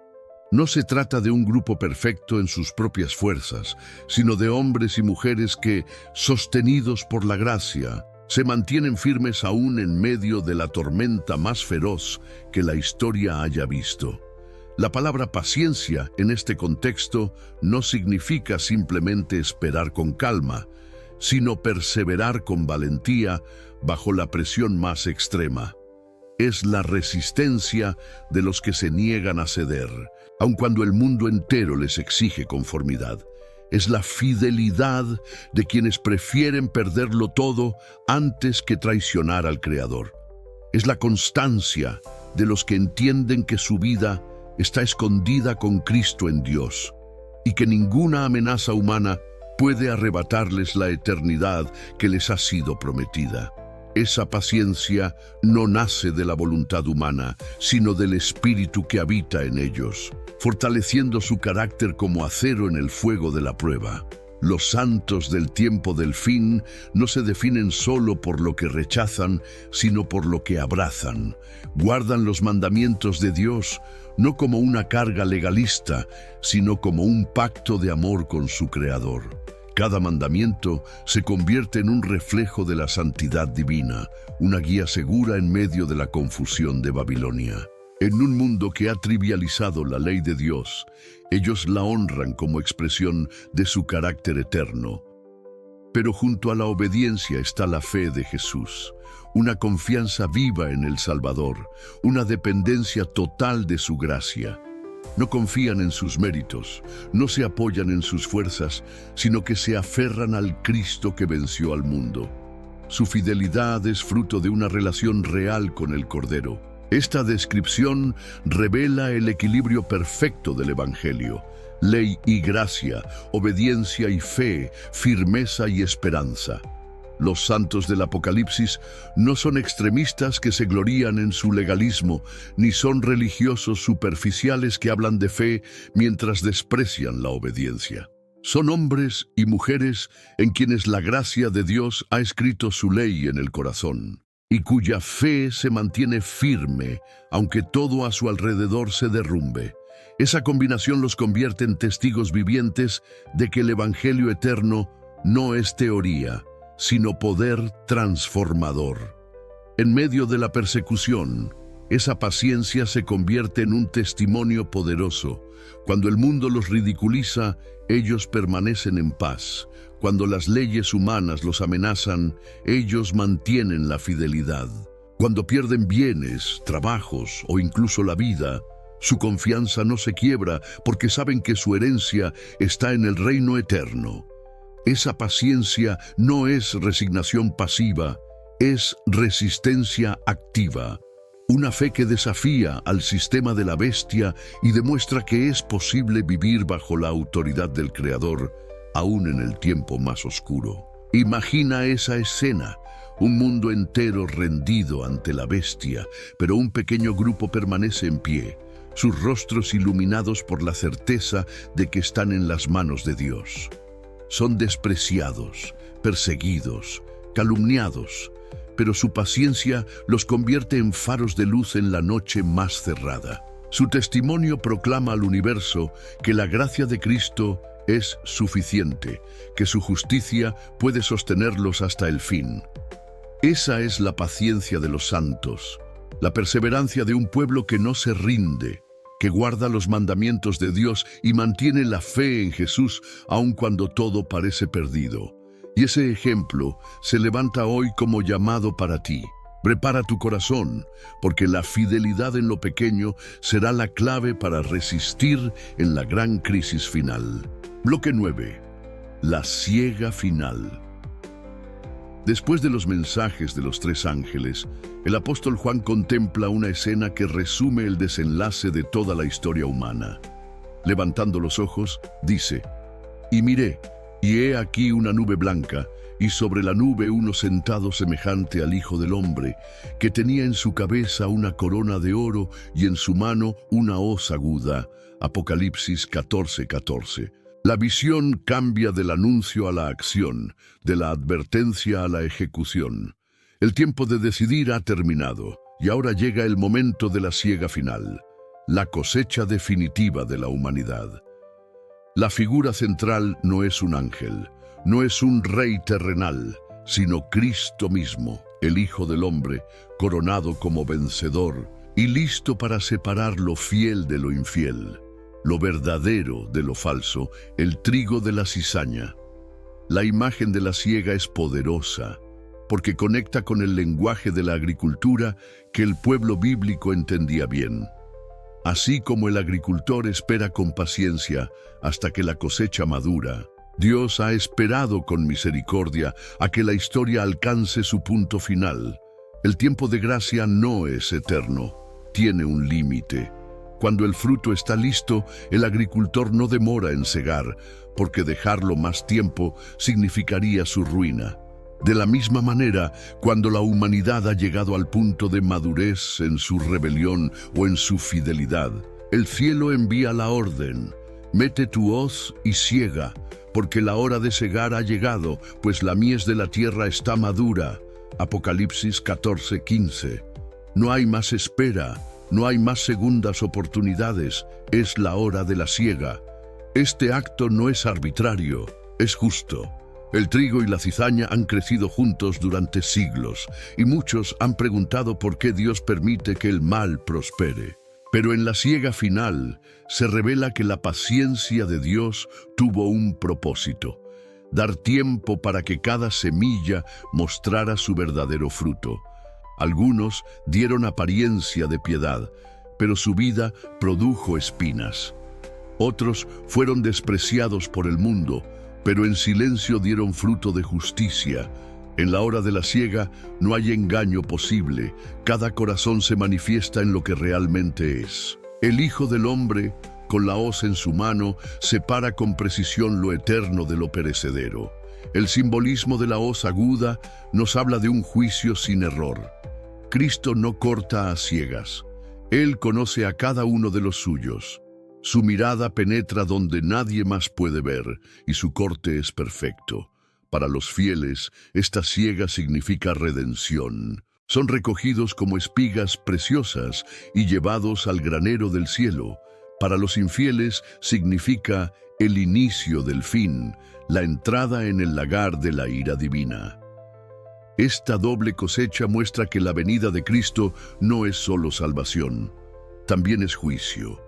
No se trata de un grupo perfecto en sus propias fuerzas, sino de hombres y mujeres que, sostenidos por la gracia, se mantienen firmes aún en medio de la tormenta más feroz que la historia haya visto. La palabra paciencia en este contexto no significa simplemente esperar con calma, sino perseverar con valentía bajo la presión más extrema. Es la resistencia de los que se niegan a ceder, aun cuando el mundo entero les exige conformidad. Es la fidelidad de quienes prefieren perderlo todo antes que traicionar al Creador. Es la constancia de los que entienden que su vida está escondida con Cristo en Dios y que ninguna amenaza humana puede arrebatarles la eternidad que les ha sido prometida. Esa paciencia no nace de la voluntad humana, sino del Espíritu que habita en ellos, fortaleciendo su carácter como acero en el fuego de la prueba. Los santos del tiempo del fin no se definen solo por lo que rechazan, sino por lo que abrazan. Guardan los mandamientos de Dios no como una carga legalista, sino como un pacto de amor con su Creador. Cada mandamiento se convierte en un reflejo de la santidad divina, una guía segura en medio de la confusión de Babilonia. En un mundo que ha trivializado la ley de Dios, ellos la honran como expresión de su carácter eterno. Pero junto a la obediencia está la fe de Jesús, una confianza viva en el Salvador, una dependencia total de su gracia. No confían en sus méritos, no se apoyan en sus fuerzas, sino que se aferran al Cristo que venció al mundo. Su fidelidad es fruto de una relación real con el Cordero. Esta descripción revela el equilibrio perfecto del Evangelio: ley y gracia, obediencia y fe, firmeza y esperanza. Los santos del Apocalipsis no son extremistas que se glorían en su legalismo, ni son religiosos superficiales que hablan de fe mientras desprecian la obediencia. Son hombres y mujeres en quienes la gracia de Dios ha escrito su ley en el corazón, y cuya fe se mantiene firme, aunque todo a su alrededor se derrumbe. Esa combinación los convierte en testigos vivientes de que el Evangelio eterno no es teoría, sino poder transformador. En medio de la persecución, esa paciencia se convierte en un testimonio poderoso. Cuando el mundo los ridiculiza, ellos permanecen en paz. Cuando las leyes humanas los amenazan, ellos mantienen la fidelidad. Cuando pierden bienes, trabajos o incluso la vida, su confianza no se quiebra porque saben que su herencia está en el reino eterno. Esa paciencia no es resignación pasiva, es resistencia activa. Una fe que desafía al sistema de la bestia y demuestra que es posible vivir bajo la autoridad del Creador, aún en el tiempo más oscuro. Imagina esa escena: un mundo entero rendido ante la bestia, pero un pequeño grupo permanece en pie, sus rostros iluminados por la certeza de que están en las manos de Dios. Son despreciados, perseguidos, calumniados, pero su paciencia los convierte en faros de luz en la noche más cerrada. Su testimonio proclama al universo que la gracia de Cristo es suficiente, que su justicia puede sostenerlos hasta el fin. Esa es la paciencia de los santos, la perseverancia de un pueblo que no se rinde, que guarda los mandamientos de Dios y mantiene la fe en Jesús aun cuando todo parece perdido. Y ese ejemplo se levanta hoy como llamado para ti. Prepara tu corazón, porque la fidelidad en lo pequeño será la clave para resistir en la gran crisis final. Bloque 9. La siega final. Después de los mensajes de los tres ángeles, el apóstol Juan contempla una escena que resume el desenlace de toda la historia humana. Levantando los ojos, dice: «Y miré, Y he aquí una nube blanca, y sobre la nube uno sentado semejante al Hijo del Hombre, que tenía en su cabeza una corona de oro y en su mano una hoz aguda. Apocalipsis 14:14. La visión cambia del anuncio a la acción, de la advertencia a la ejecución. El tiempo de decidir ha terminado, y ahora llega el momento de la siega final, la cosecha definitiva de la humanidad. La figura central no es un ángel, no es un rey terrenal, sino Cristo mismo, el Hijo del Hombre, coronado como vencedor y listo para separar lo fiel de lo infiel, lo verdadero de lo falso, el trigo de la cizaña. La imagen de la siega es poderosa, porque conecta con el lenguaje de la agricultura que el pueblo bíblico entendía bien. Así como el agricultor espera con paciencia hasta que la cosecha madura, Dios ha esperado con misericordia a que la historia alcance su punto final. El tiempo de gracia no es eterno, tiene un límite. Cuando el fruto está listo, el agricultor no demora en cegar, porque dejarlo más tiempo significaría su ruina. De la misma manera, cuando la humanidad ha llegado al punto de madurez en su rebelión o en su fidelidad, el cielo envía la orden: mete tu hoz y siega, porque la hora de segar ha llegado, pues la mies de la tierra está madura. Apocalipsis 14:15. No hay más espera, no hay más segundas oportunidades, es la hora de la siega. Este acto no es arbitrario, es justo. El trigo y la cizaña han crecido juntos durante siglos, y muchos han preguntado por qué Dios permite que el mal prospere. Pero en la siega final se revela que la paciencia de Dios tuvo un propósito: dar tiempo para que cada semilla mostrara su verdadero fruto. Algunos dieron apariencia de piedad, pero su vida produjo espinas. Otros fueron despreciados por el mundo, pero en silencio dieron fruto de justicia. En la hora de la siega no hay engaño posible, cada corazón se manifiesta en lo que realmente es. El Hijo del Hombre, con la hoz en su mano, separa con precisión lo eterno de lo perecedero. El simbolismo de la hoz aguda nos habla de un juicio sin error. Cristo no corta a ciegas. Él conoce a cada uno de los suyos. Su mirada penetra donde nadie más puede ver, y su corte es perfecto. Para los fieles, esta siega significa redención. Son recogidos como espigas preciosas y llevados al granero del cielo. Para los infieles significa el inicio del fin, la entrada en el lagar de la ira divina. Esta doble cosecha muestra que la venida de Cristo no es solo salvación, también es juicio.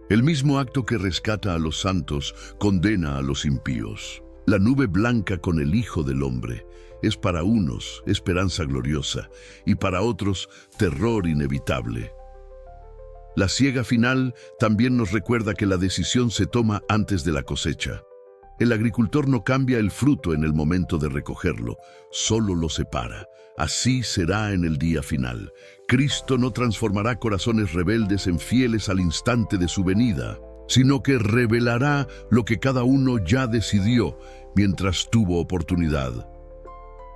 El mismo acto que rescata a los santos condena a los impíos. La nube blanca con el Hijo del Hombre es para unos esperanza gloriosa y para otros terror inevitable. La siega final también nos recuerda que la decisión se toma antes de la cosecha. El agricultor no cambia el fruto en el momento de recogerlo, solo lo separa. Así será en el día final. Cristo no transformará corazones rebeldes en fieles al instante de su venida, sino que revelará lo que cada uno ya decidió mientras tuvo oportunidad.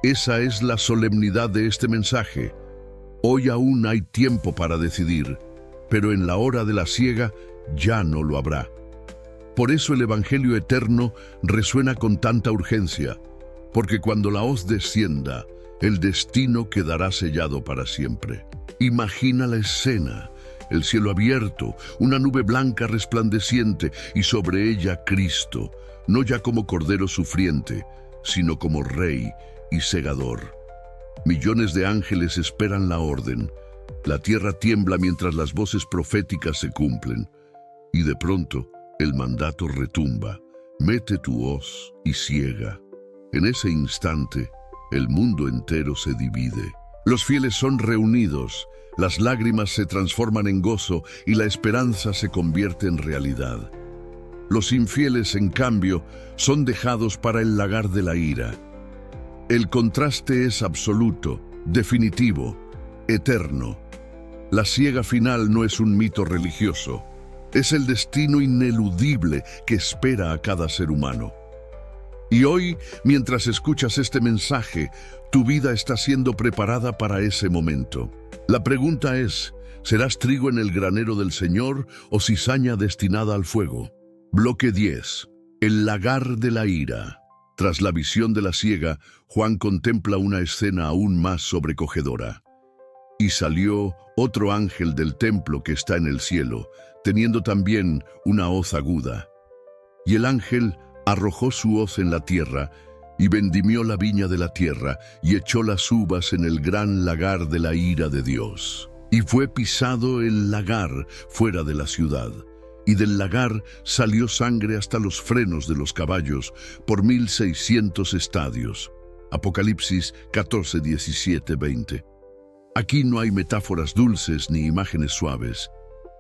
Esa es la solemnidad de este mensaje. Hoy aún hay tiempo para decidir, pero en la hora de la siega ya no lo habrá. Por eso el Evangelio eterno resuena con tanta urgencia, porque cuando la hoz descienda, el destino quedará sellado para siempre. Imagina la escena: el cielo abierto, una nube blanca resplandeciente y sobre ella Cristo, no ya como Cordero sufriente, sino como Rey y Segador. Millones de ángeles esperan la orden. La tierra tiembla mientras las voces proféticas se cumplen. Y de pronto, el mandato retumba: mete tu hoz y siega. En ese instante, el mundo entero se divide. Los fieles son reunidos, las lágrimas se transforman en gozo y la esperanza se convierte en realidad. Los infieles, en cambio, son dejados para el lagar de la ira. El contraste es absoluto, definitivo, eterno. La siega final no es un mito religioso, es el destino ineludible que espera a cada ser humano. Y hoy, mientras escuchas este mensaje, tu vida está siendo preparada para ese momento. La pregunta es, ¿serás trigo en el granero del Señor o cizaña destinada al fuego? Bloque 10. El lagar de la ira. Tras la visión de la ciega, Juan contempla una escena aún más sobrecogedora. Y salió otro ángel del templo que está en el cielo, teniendo también una hoz aguda. Y el ángel arrojó su hoz en la tierra, y vendimió la viña de la tierra, y echó las uvas en el gran lagar de la ira de Dios. Y fue pisado el lagar fuera de la ciudad, y del lagar salió sangre hasta los frenos de los caballos, por 1600 estadios. Apocalipsis 14, 17, 20. Aquí no hay metáforas dulces ni imágenes suaves.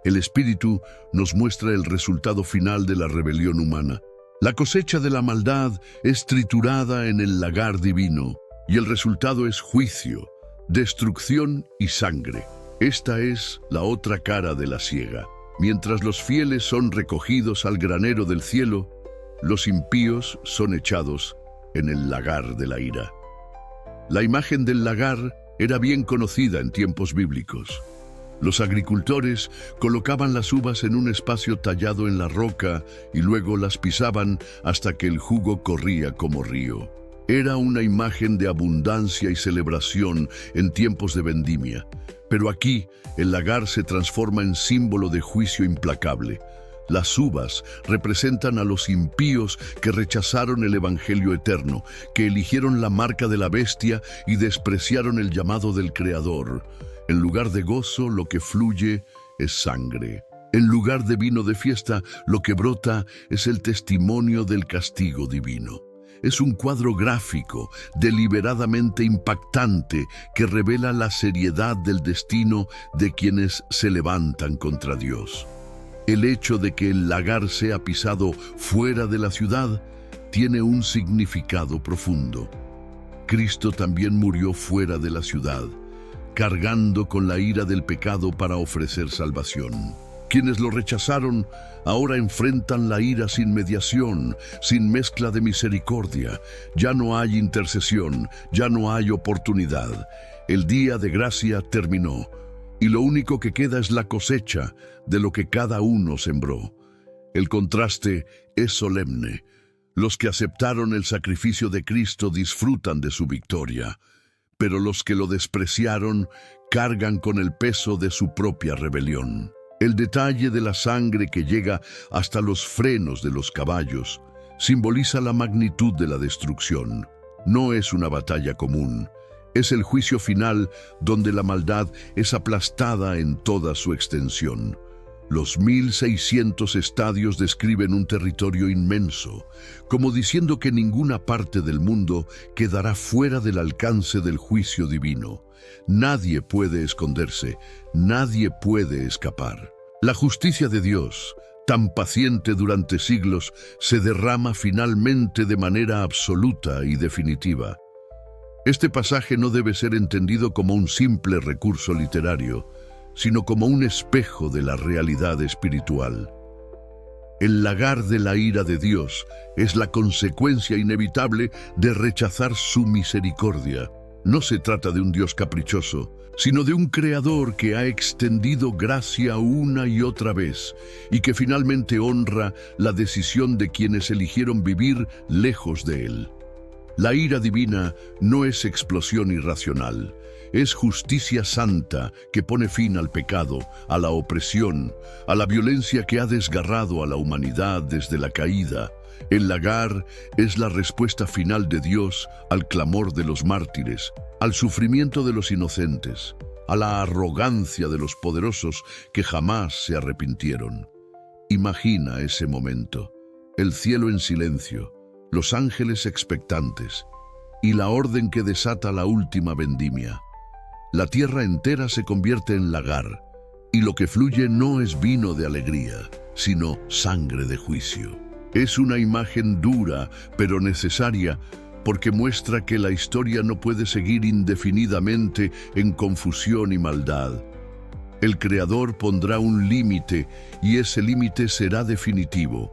El Espíritu nos muestra el resultado final de la rebelión humana. La cosecha de la maldad es triturada en el lagar divino, y el resultado es juicio, destrucción y sangre. Esta es la otra cara de la siega. Mientras los fieles son recogidos al granero del cielo, los impíos son echados en el lagar de la ira. La imagen del lagar era bien conocida en tiempos bíblicos. Los agricultores colocaban las uvas en un espacio tallado en la roca y luego las pisaban hasta que el jugo corría como río. Era una imagen de abundancia y celebración en tiempos de vendimia. Pero aquí, el lagar se transforma en símbolo de juicio implacable. Las uvas representan a los impíos que rechazaron el Evangelio eterno, que eligieron la marca de la bestia y despreciaron el llamado del Creador. En lugar de gozo, lo que fluye es sangre. En lugar de vino de fiesta, lo que brota es el testimonio del castigo divino. Es un cuadro gráfico, deliberadamente impactante, que revela la seriedad del destino de quienes se levantan contra Dios. El hecho de que el lagar sea pisado fuera de la ciudad tiene un significado profundo. Cristo también murió fuera de la ciudad, cargando con la ira del pecado para ofrecer salvación. Quienes lo rechazaron ahora enfrentan la ira sin mediación, sin mezcla de misericordia. Ya no hay intercesión, ya no hay oportunidad. El día de gracia terminó, y lo único que queda es la cosecha de lo que cada uno sembró. El contraste es solemne. Los que aceptaron el sacrificio de Cristo disfrutan de su victoria, pero los que lo despreciaron cargan con el peso de su propia rebelión. El detalle de la sangre que llega hasta los frenos de los caballos simboliza la magnitud de la destrucción. No es una batalla común. Es el juicio final donde la maldad es aplastada en toda su extensión. Los 1600 estadios describen un territorio inmenso, como diciendo que ninguna parte del mundo quedará fuera del alcance del juicio divino. Nadie puede esconderse, nadie puede escapar. La justicia de Dios, tan paciente durante siglos, se derrama finalmente de manera absoluta y definitiva. Este pasaje no debe ser entendido como un simple recurso literario, sino como un espejo de la realidad espiritual. El lagar de la ira de Dios es la consecuencia inevitable de rechazar su misericordia. No se trata de un Dios caprichoso, sino de un Creador que ha extendido gracia una y otra vez y que finalmente honra la decisión de quienes eligieron vivir lejos de Él. La ira divina no es explosión irracional, es justicia santa que pone fin al pecado, a la opresión, a la violencia que ha desgarrado a la humanidad desde la caída. El lagar es la respuesta final de Dios al clamor de los mártires, al sufrimiento de los inocentes, a la arrogancia de los poderosos que jamás se arrepintieron. Imagina ese momento, el cielo en silencio, los ángeles expectantes y la orden que desata la última vendimia. La tierra entera se convierte en lagar y lo que fluye no es vino de alegría, sino sangre de juicio. Es una imagen dura, pero necesaria, porque muestra que la historia no puede seguir indefinidamente en confusión y maldad. El Creador pondrá un límite, y ese límite será definitivo.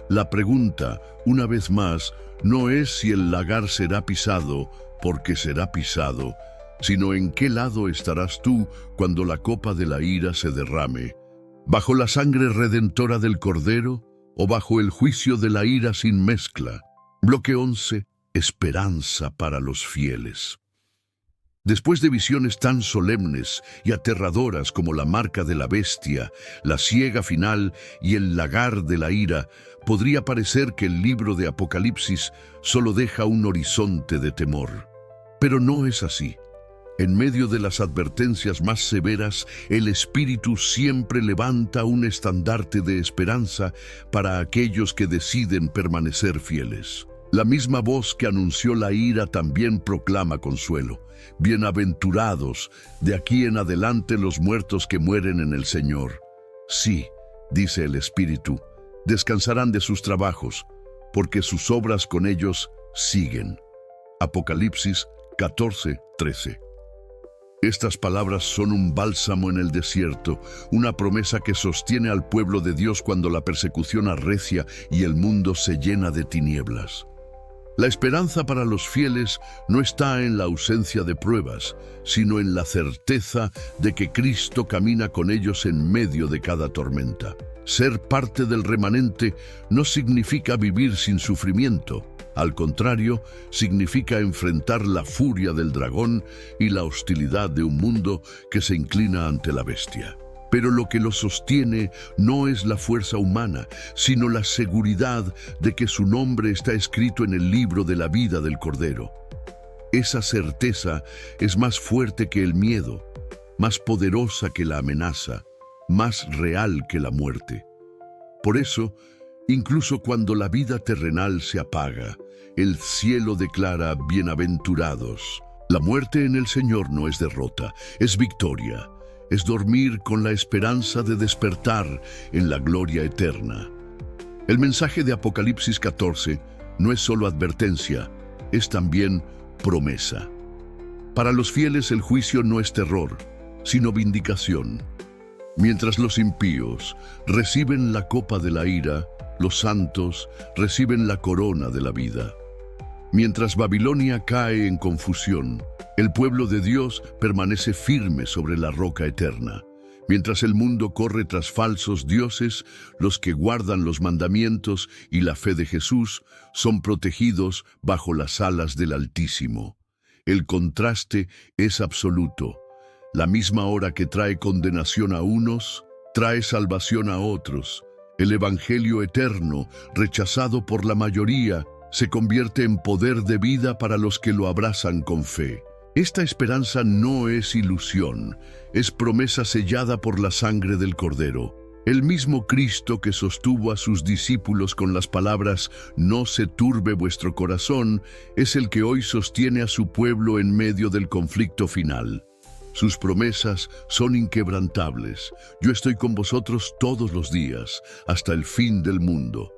La pregunta, una vez más, no es si el lagar será pisado, porque será pisado, sino en qué lado estarás tú cuando la copa de la ira se derrame, bajo la sangre redentora del Cordero o bajo el juicio de la ira sin mezcla. Bloque 11. Esperanza para los fieles. Después de visiones tan solemnes y aterradoras como la marca de la bestia, la siega final y el lagar de la ira, podría parecer que el libro de Apocalipsis solo deja un horizonte de temor. Pero no es así. En medio de las advertencias más severas, el Espíritu siempre levanta un estandarte de esperanza para aquellos que deciden permanecer fieles. La misma voz que anunció la ira también proclama consuelo. Bienaventurados, de aquí en adelante los muertos que mueren en el Señor. Sí, dice el Espíritu, descansarán de sus trabajos, porque sus obras con ellos siguen. Apocalipsis 14:13. Estas palabras son un bálsamo en el desierto, una promesa que sostiene al pueblo de Dios cuando la persecución arrecia y el mundo se llena de tinieblas. La esperanza para los fieles no está en la ausencia de pruebas, sino en la certeza de que Cristo camina con ellos en medio de cada tormenta. Ser parte del remanente no significa vivir sin sufrimiento. Al contrario, significa enfrentar la furia del dragón y la hostilidad de un mundo que se inclina ante la bestia. Pero lo que lo sostiene no es la fuerza humana, sino la seguridad de que su nombre está escrito en el libro de la vida del Cordero. Esa certeza es más fuerte que el miedo, más poderosa que la amenaza, más real que la muerte. Por eso, incluso cuando la vida terrenal se apaga, el cielo declara bienaventurados. La muerte en el Señor no es derrota, es victoria. Es dormir con la esperanza de despertar en la gloria eterna. El mensaje de Apocalipsis 14 no es solo advertencia, es también promesa. Para los fieles el juicio no es terror, sino vindicación. Mientras los impíos reciben la copa de la ira, los santos reciben la corona de la vida. Mientras Babilonia cae en confusión, el pueblo de Dios permanece firme sobre la roca eterna. Mientras el mundo corre tras falsos dioses, los que guardan los mandamientos y la fe de Jesús son protegidos bajo las alas del Altísimo. El contraste es absoluto. La misma hora que trae condenación a unos, trae salvación a otros. El Evangelio eterno, rechazado por la mayoría, se convierte en poder de vida para los que lo abrazan con fe. Esta esperanza no es ilusión, es promesa sellada por la sangre del Cordero. El mismo Cristo que sostuvo a sus discípulos con las palabras «No se turbe vuestro corazón», es el que hoy sostiene a su pueblo en medio del conflicto final. Sus promesas son inquebrantables. Yo estoy con vosotros todos los días, hasta el fin del mundo.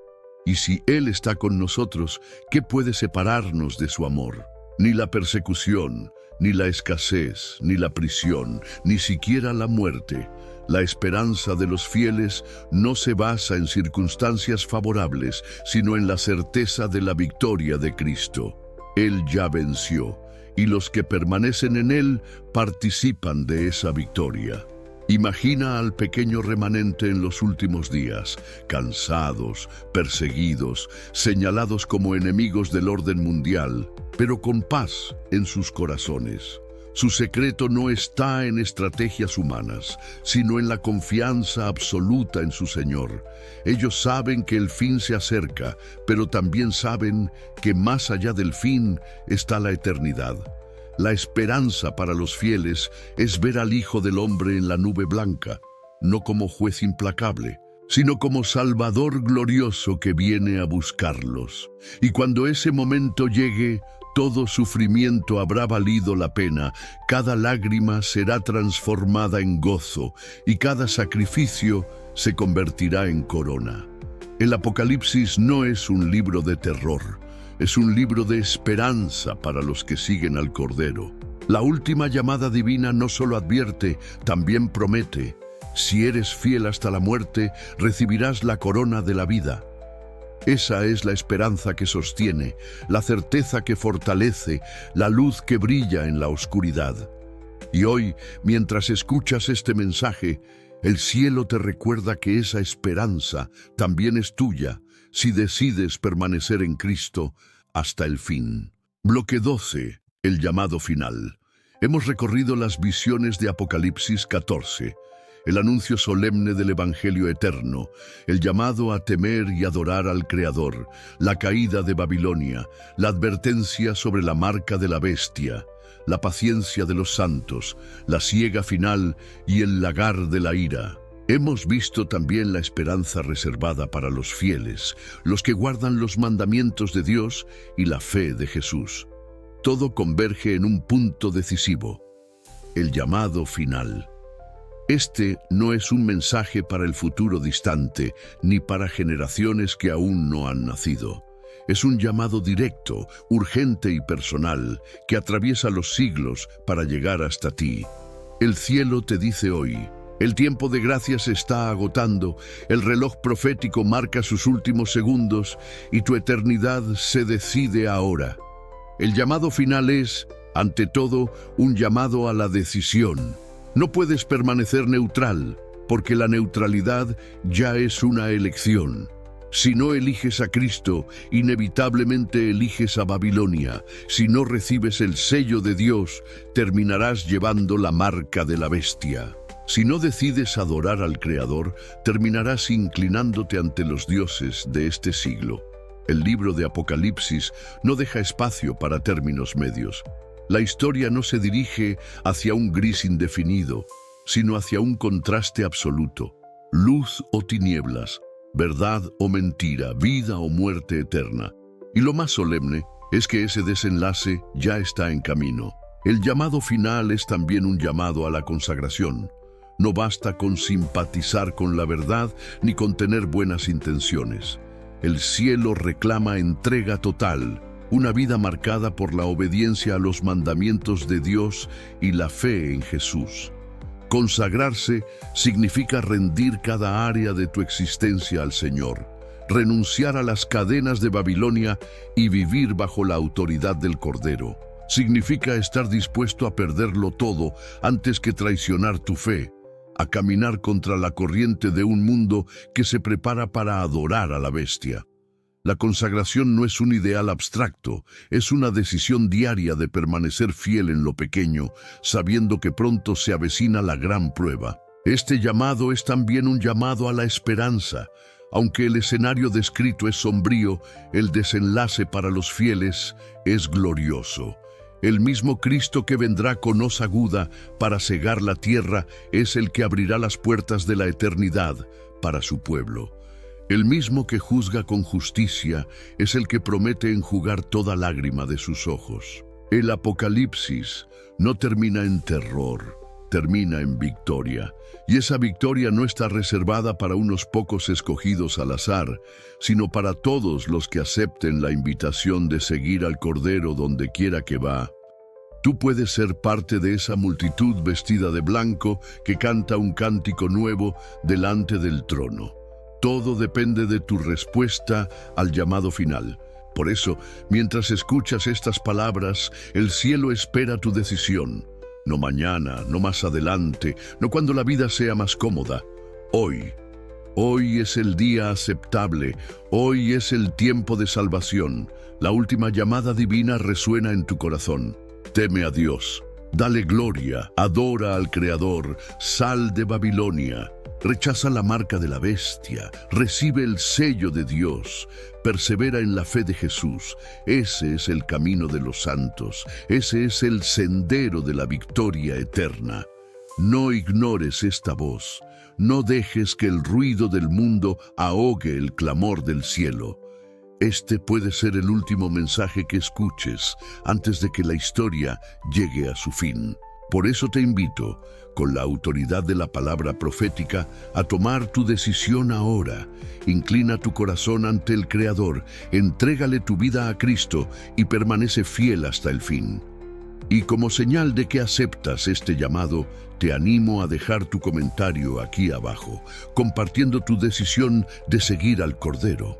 Y si Él está con nosotros, ¿qué puede separarnos de su amor? Ni la persecución, ni la escasez, ni la prisión, ni siquiera la muerte. La esperanza de los fieles no se basa en circunstancias favorables, sino en la certeza de la victoria de Cristo. Él ya venció, y los que permanecen en Él participan de esa victoria. Imagina al pequeño remanente en los últimos días, cansados, perseguidos, señalados como enemigos del orden mundial, pero con paz en sus corazones. Su secreto no está en estrategias humanas, sino en la confianza absoluta en su Señor. Ellos saben que el fin se acerca, pero también saben que más allá del fin está la eternidad. La esperanza para los fieles es ver al Hijo del Hombre en la nube blanca, no como juez implacable, sino como Salvador glorioso que viene a buscarlos. Y cuando ese momento llegue, todo sufrimiento habrá valido la pena, cada lágrima será transformada en gozo y cada sacrificio se convertirá en corona. El Apocalipsis no es un libro de terror. Es un libro de esperanza para los que siguen al Cordero. La última llamada divina no solo advierte, también promete. Si eres fiel hasta la muerte, recibirás la corona de la vida. Esa es la esperanza que sostiene, la certeza que fortalece, la luz que brilla en la oscuridad. Y hoy, mientras escuchas este mensaje, el cielo te recuerda que esa esperanza también es tuya si decides permanecer en Cristo hasta el fin. Bloque 12. El llamado final. Hemos recorrido las visiones de Apocalipsis 14, el anuncio solemne del Evangelio eterno, el llamado a temer y adorar al Creador, la caída de Babilonia, la advertencia sobre la marca de la bestia, la paciencia de los santos, la siega final y el lagar de la ira. Hemos visto también la esperanza reservada para los fieles, los que guardan los mandamientos de Dios y la fe de Jesús. Todo converge en un punto decisivo: el llamado final. Este no es un mensaje para el futuro distante, ni para generaciones que aún no han nacido. Es un llamado directo, urgente y personal, que atraviesa los siglos para llegar hasta ti. El cielo te dice hoy: el tiempo de gracia se está agotando, el reloj profético marca sus últimos segundos y tu eternidad se decide ahora. El llamado final es, ante todo, un llamado a la decisión. No puedes permanecer neutral, porque la neutralidad ya es una elección. Si no eliges a Cristo, inevitablemente eliges a Babilonia. Si no recibes el sello de Dios, terminarás llevando la marca de la bestia. Si no decides adorar al Creador, terminarás inclinándote ante los dioses de este siglo. El libro de Apocalipsis no deja espacio para términos medios. La historia no se dirige hacia un gris indefinido, sino hacia un contraste absoluto. Luz o tinieblas, verdad o mentira, vida o muerte eterna. Y lo más solemne es que ese desenlace ya está en camino. El llamado final es también un llamado a la consagración. No basta con simpatizar con la verdad ni con tener buenas intenciones. El cielo reclama entrega total, una vida marcada por la obediencia a los mandamientos de Dios y la fe en Jesús. Consagrarse significa rendir cada área de tu existencia al Señor, renunciar a las cadenas de Babilonia y vivir bajo la autoridad del Cordero. Significa estar dispuesto a perderlo todo antes que traicionar tu fe, a caminar contra la corriente de un mundo que se prepara para adorar a la bestia. La consagración no es un ideal abstracto, es una decisión diaria de permanecer fiel en lo pequeño, sabiendo que pronto se avecina la gran prueba. Este llamado es también un llamado a la esperanza. Aunque el escenario descrito es sombrío, el desenlace para los fieles es glorioso. El mismo Cristo que vendrá con hoz aguda para cegar la tierra es el que abrirá las puertas de la eternidad para su pueblo. El mismo que juzga con justicia es el que promete enjugar toda lágrima de sus ojos. El Apocalipsis no termina en terror, termina en victoria. Y esa victoria no está reservada para unos pocos escogidos al azar, sino para todos los que acepten la invitación de seguir al Cordero donde quiera que va. Tú puedes ser parte de esa multitud vestida de blanco que canta un cántico nuevo delante del trono. Todo depende de tu respuesta al llamado final. Por eso, mientras escuchas estas palabras, el cielo espera tu decisión. No mañana, no más adelante, no cuando la vida sea más cómoda. Hoy. Hoy es el día aceptable. Hoy es el tiempo de salvación. La última llamada divina resuena en tu corazón. Teme a Dios. Dale gloria. Adora al Creador. Sal de Babilonia. Rechaza la marca de la bestia, recibe el sello de Dios, persevera en la fe de Jesús. Ese es el camino de los santos, ese es el sendero de la victoria eterna. No ignores esta voz, no dejes que el ruido del mundo ahogue el clamor del cielo. Este puede ser el último mensaje que escuches antes de que la historia llegue a su fin. Por eso te invito, con la autoridad de la palabra profética, a tomar tu decisión ahora. Inclina tu corazón ante el Creador, entrégale tu vida a Cristo y permanece fiel hasta el fin. Y como señal de que aceptas este llamado, te animo a dejar tu comentario aquí abajo, compartiendo tu decisión de seguir al Cordero.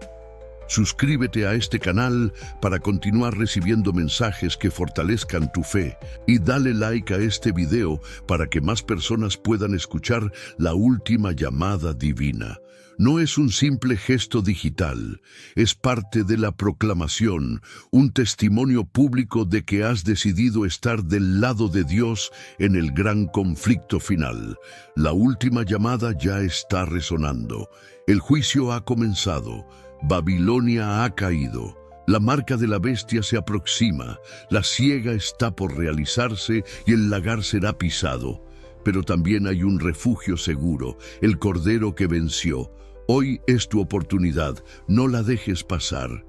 Suscríbete a este canal para continuar recibiendo mensajes que fortalezcan tu fe y dale like a este video para que más personas puedan escuchar la última llamada divina. No es un simple gesto digital, es parte de la proclamación, un testimonio público de que has decidido estar del lado de Dios en el gran conflicto final. La última llamada ya está resonando. El juicio ha comenzado. Babilonia ha caído. La marca de la bestia se aproxima. La siega está por realizarse y el lagar será pisado. Pero también hay un refugio seguro, el Cordero que venció. Hoy es tu oportunidad, no la dejes pasar.